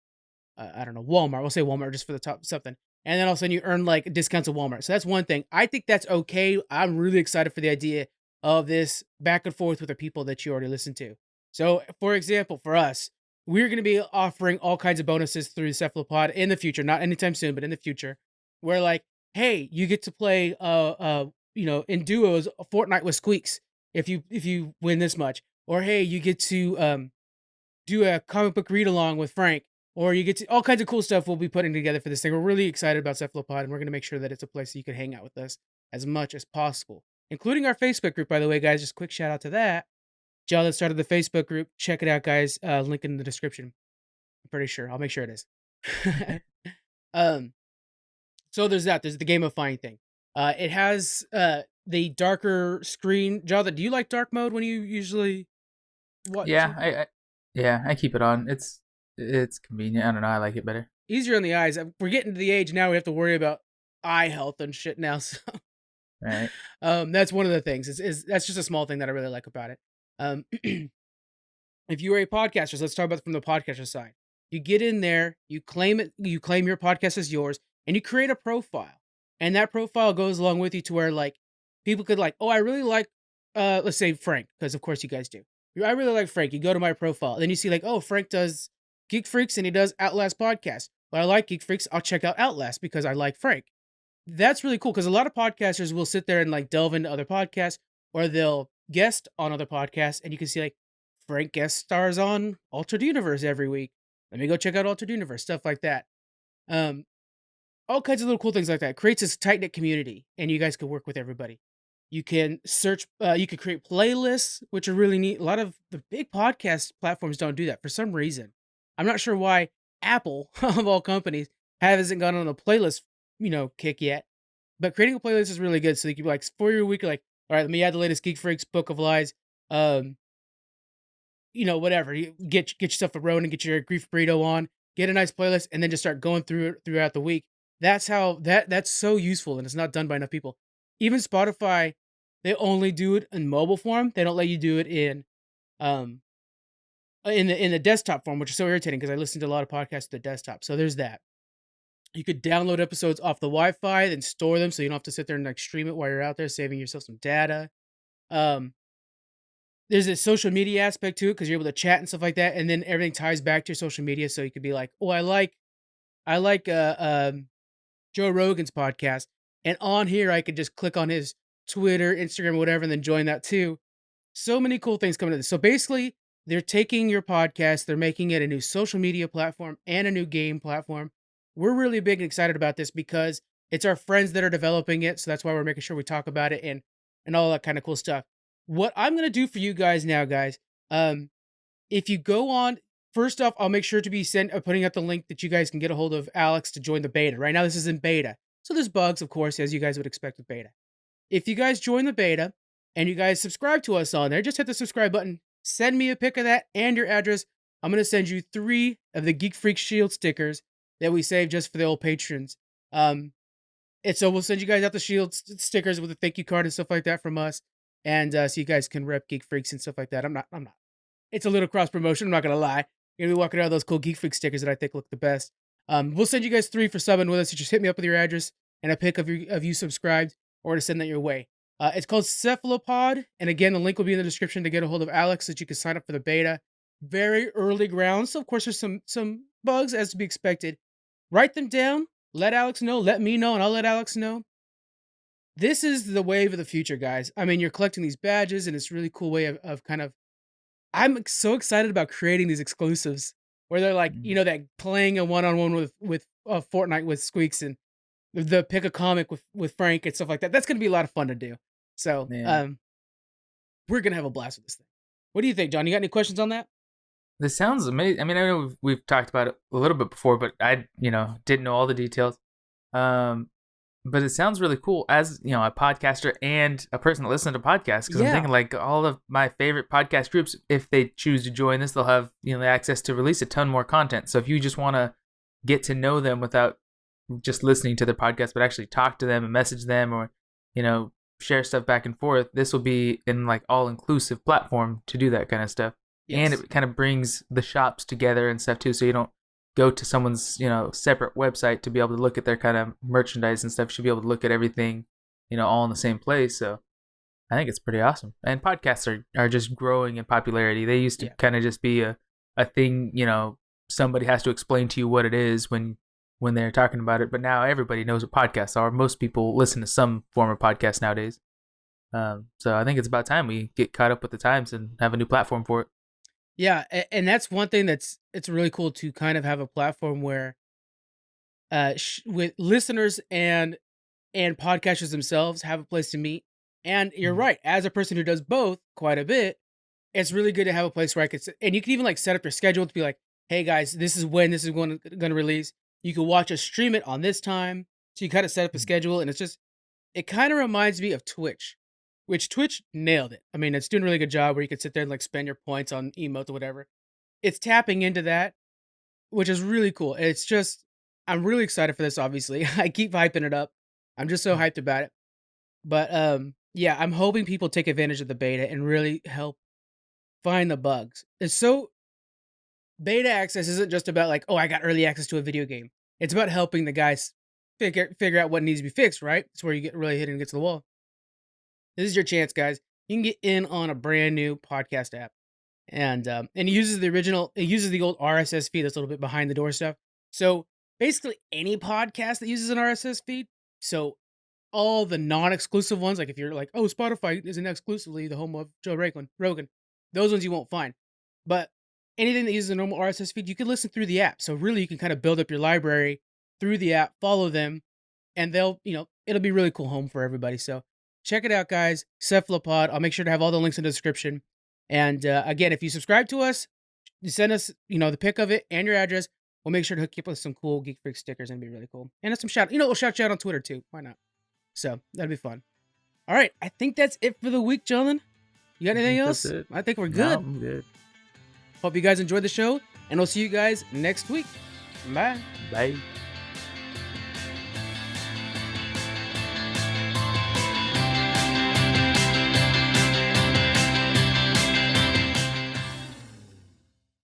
I don't know, Walmart. We'll say Walmart just for the top something. And then all of a sudden you earn like discounts at Walmart. So that's one thing. I think that's okay. I'm really excited for the idea of this back and forth with the people that you already listen to. So, for example, for us, we're going to be offering all kinds of bonuses through the Cephalopod in the future, not anytime soon, but in the future, where like, hey, you get to play, in duos, a Fortnite with Squeaks if you win this much, or hey, you get to do a comic book read along with Frank, or you get to all kinds of cool stuff we'll be putting together for this thing. We're really excited about Cephalopod, and we're going to make sure that it's a place that you can hang out with us as much as possible, including our Facebook group, by the way, guys. Just quick shout out to that. Y'all that started the Facebook group, check it out, guys. Link in the description. I'm pretty sure. I'll make sure it is. um, so there's that. There's the gamifying thing. It has the darker screen. Jada, do you like dark mode when you usually watch? I keep it on. It's convenient. I don't know. I like it better. Easier on the eyes. We're getting to the age now we have to worry about eye health and shit now. So, right. That's one of the things. That's just a small thing that I really like about it. If you are a podcaster, so let's talk about it from the podcaster side. You get in there, you claim it, you claim your podcast as yours, and you create a profile. And that profile goes along with you to where like people could like, oh, I really like, let's say Frank, because of course you guys do. I really like Frank. You go to my profile, then you see like, oh, Frank does Geek Freaks and he does Outlast podcast. Well, I like Geek Freaks. I'll check out Outlast because I like Frank. That's really cool because a lot of podcasters will sit there and like delve into other podcasts, or they'll guest on other podcasts, and you can see like Frank guest stars on Altered Universe every week. Let me go check out Altered Universe, stuff like that. All kinds of little cool things like that. It creates this tight knit community, and you guys can work with everybody. You can search. You can create playlists, which are really neat. A lot of the big podcast platforms don't do that for some reason. I'm not sure why Apple, of all companies, hasn't gone on a playlist, kick yet. But creating a playlist is really good. So you can be like, for your week, like, all right, let me add the latest Geek Freaks Book of Lies. Whatever. You get yourself a Ronin, get your Grief Burrito on, get a nice playlist, and then just start going through it throughout the week. That's how that's so useful, and it's not done by enough people. Even Spotify, they only do it in mobile form. They don't let you do it in the desktop form, which is so irritating because I listen to a lot of podcasts to the desktop. So there's that. You could download episodes off the Wi-Fi, then store them so you don't have to sit there and like stream it while you're out there, saving yourself some data. There's a social media aspect to it because you're able to chat and stuff like that, and then everything ties back to your social media. So you could be like, oh, I like Joe Rogan's podcast, and on here I could just click on his Twitter, Instagram, whatever, and then join that too. So many cool things coming to this. So basically, they're taking your podcast, they're making it a new social media platform and a new game platform. We're really big and excited about this because it's our friends that are developing it. So that's why we're making sure we talk about it and all that kind of cool stuff. What I'm going to do for you guys now, guys, if you go on, first off, I'll make sure to be putting out the link that you guys can get a hold of Alex to join the beta. Right now, this is in beta. So there's bugs, of course, as you guys would expect with beta. If you guys join the beta and you guys subscribe to us on there, just hit the subscribe button, send me a pic of that and your address. I'm going to send you 3 of the Geek Freak Shield stickers that we saved just for the old patrons. And so we'll send you guys out the Shield stickers with a thank you card and stuff like that from us. And so you guys can rep Geek Freaks and stuff like that. I'm not. It's a little cross promotion. I'm not going to lie. You're going to be walking around those cool Geek Freak stickers that I think look the best. We'll send you guys 3 for subbing with us. You just hit me up with your address and a pic of you subscribed, or to send that your way. It's called Cephalopod. And again, the link will be in the description to get a hold of Alex so that you can sign up for the beta. Very early ground. So of course there's some bugs as to be expected. Write them down. Let Alex know. Let me know, and I'll let Alex know. This is the wave of the future, guys. I mean, you're collecting these badges, and it's a really cool way of kind of I'm so excited about creating these exclusives where they're like, Mhm. you know, that playing a one-on-one with Fortnite with Squeaks and the pick a comic with Frank and stuff like that. That's gonna be a lot of fun to do. So Yeah. we're gonna have a blast with this thing. What do you think, John? You got any questions on that? This sounds amazing. I mean, I know we've talked about it a little bit before, but I, didn't know all the details. Um, but it sounds really cool as, a podcaster and a person that listens to podcasts. Because I'm Yeah. thinking like all of my favorite podcast groups, if they choose to join this, they'll have, the access to release a ton more content. So if you just want to get to know them without just listening to their podcast, but actually talk to them and message them or, share stuff back and forth, this will be in like all inclusive platform to do that kind of stuff. And Yes. it kind of brings the shops together and stuff too. So you don't go to someone's, separate website to be able to look at their kind of merchandise and stuff. You should be able to look at everything, all in the same place. So I think it's pretty awesome. And podcasts are just growing in popularity. They used to Yeah. kind of just be a thing, somebody has to explain to you what it is when they're talking about it. But now everybody knows what podcasts are. Most people listen to some form of podcast nowadays. So I think it's about time we get caught up with the times and have a new platform for it. Yeah, and that's one thing it's really cool to kind of have a platform where with listeners and podcasters themselves have a place to meet. And you're Mhm. right, as a person who does both quite a bit, it's really good to have a place where I could and you can even like set up your schedule to be like, "Hey guys, this is when this is going to release. You can watch us stream it on this time." So you kind of set up a schedule and it kind of reminds me of Twitch, which Twitch nailed it. I mean, it's doing a really good job where you could sit there and like spend your points on emotes or whatever. It's tapping into that, which is really cool. It's just I'm really excited for this, obviously. I keep hyping it up. I'm just so hyped about it. But yeah, I'm hoping people take advantage of the beta and really help find the bugs. It's so beta access isn't just about like, oh, I got early access to a video game. It's about helping the guys figure out what needs to be fixed, right? It's where you get really hit and gets to the wall. This is your chance, guys. You can get in on a brand new podcast app. And it uses it uses the old RSS feed that's a little bit behind the door stuff. So basically any podcast that uses an RSS feed, so all the non-exclusive ones, like if you're like, oh, Spotify isn't exclusively the home of Joe Rogan, those ones you won't find. But anything that uses a normal RSS feed, you can listen through the app. So really, you can kind of build up your library through the app, follow them, and it'll be really cool home for everybody. So check it out, guys. Cephalopod. I'll make sure to have all the links in the description. And again, if you subscribe to us, you send us, the pic of it and your address. We'll make sure to hook you up with some cool Geek Freak stickers and it'd be really cool. And some we'll shout you out on Twitter too. Why not? So that'd be fun. All right, I think that's it for the week, gentlemen. You got anything That's else? it. I think we're No, good. I'm good. Hope you guys enjoyed the show, and we'll see you guys next week. Bye. Bye.